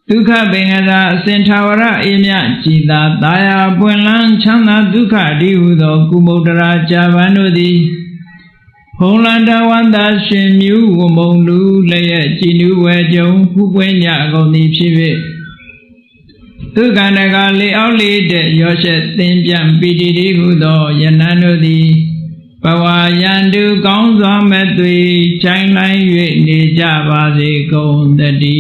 ဒုက္ခပင်ကသာအစဉ်ထာဝရအေးမြကြည်သာတာယာပွင့်လန်းချမ်းသာဒုက္ခတည်ဟူသောကုမုဒ္ဒရာကြာပန်တို့သည်ဘ Hồng Lan Đa Wan Ta Xuyên Miu Của Mông Lưu Lê Chỉ Nữ Huệ Chống Phú Quê Nhạ Gồm Nì Phi Vệ Tư Cả Nà Gà Lê Áo Lê Đệ Yó Sẽ Tên Piạm Bì Đi Đi Hù Đỏ Yàn Nà Nô Đi Bà Hòa Yàn Đu Cóng Gió Mẹ Tùy Chánh Lánh Yuệ Nì Chà Bà Dì Công Tê Đi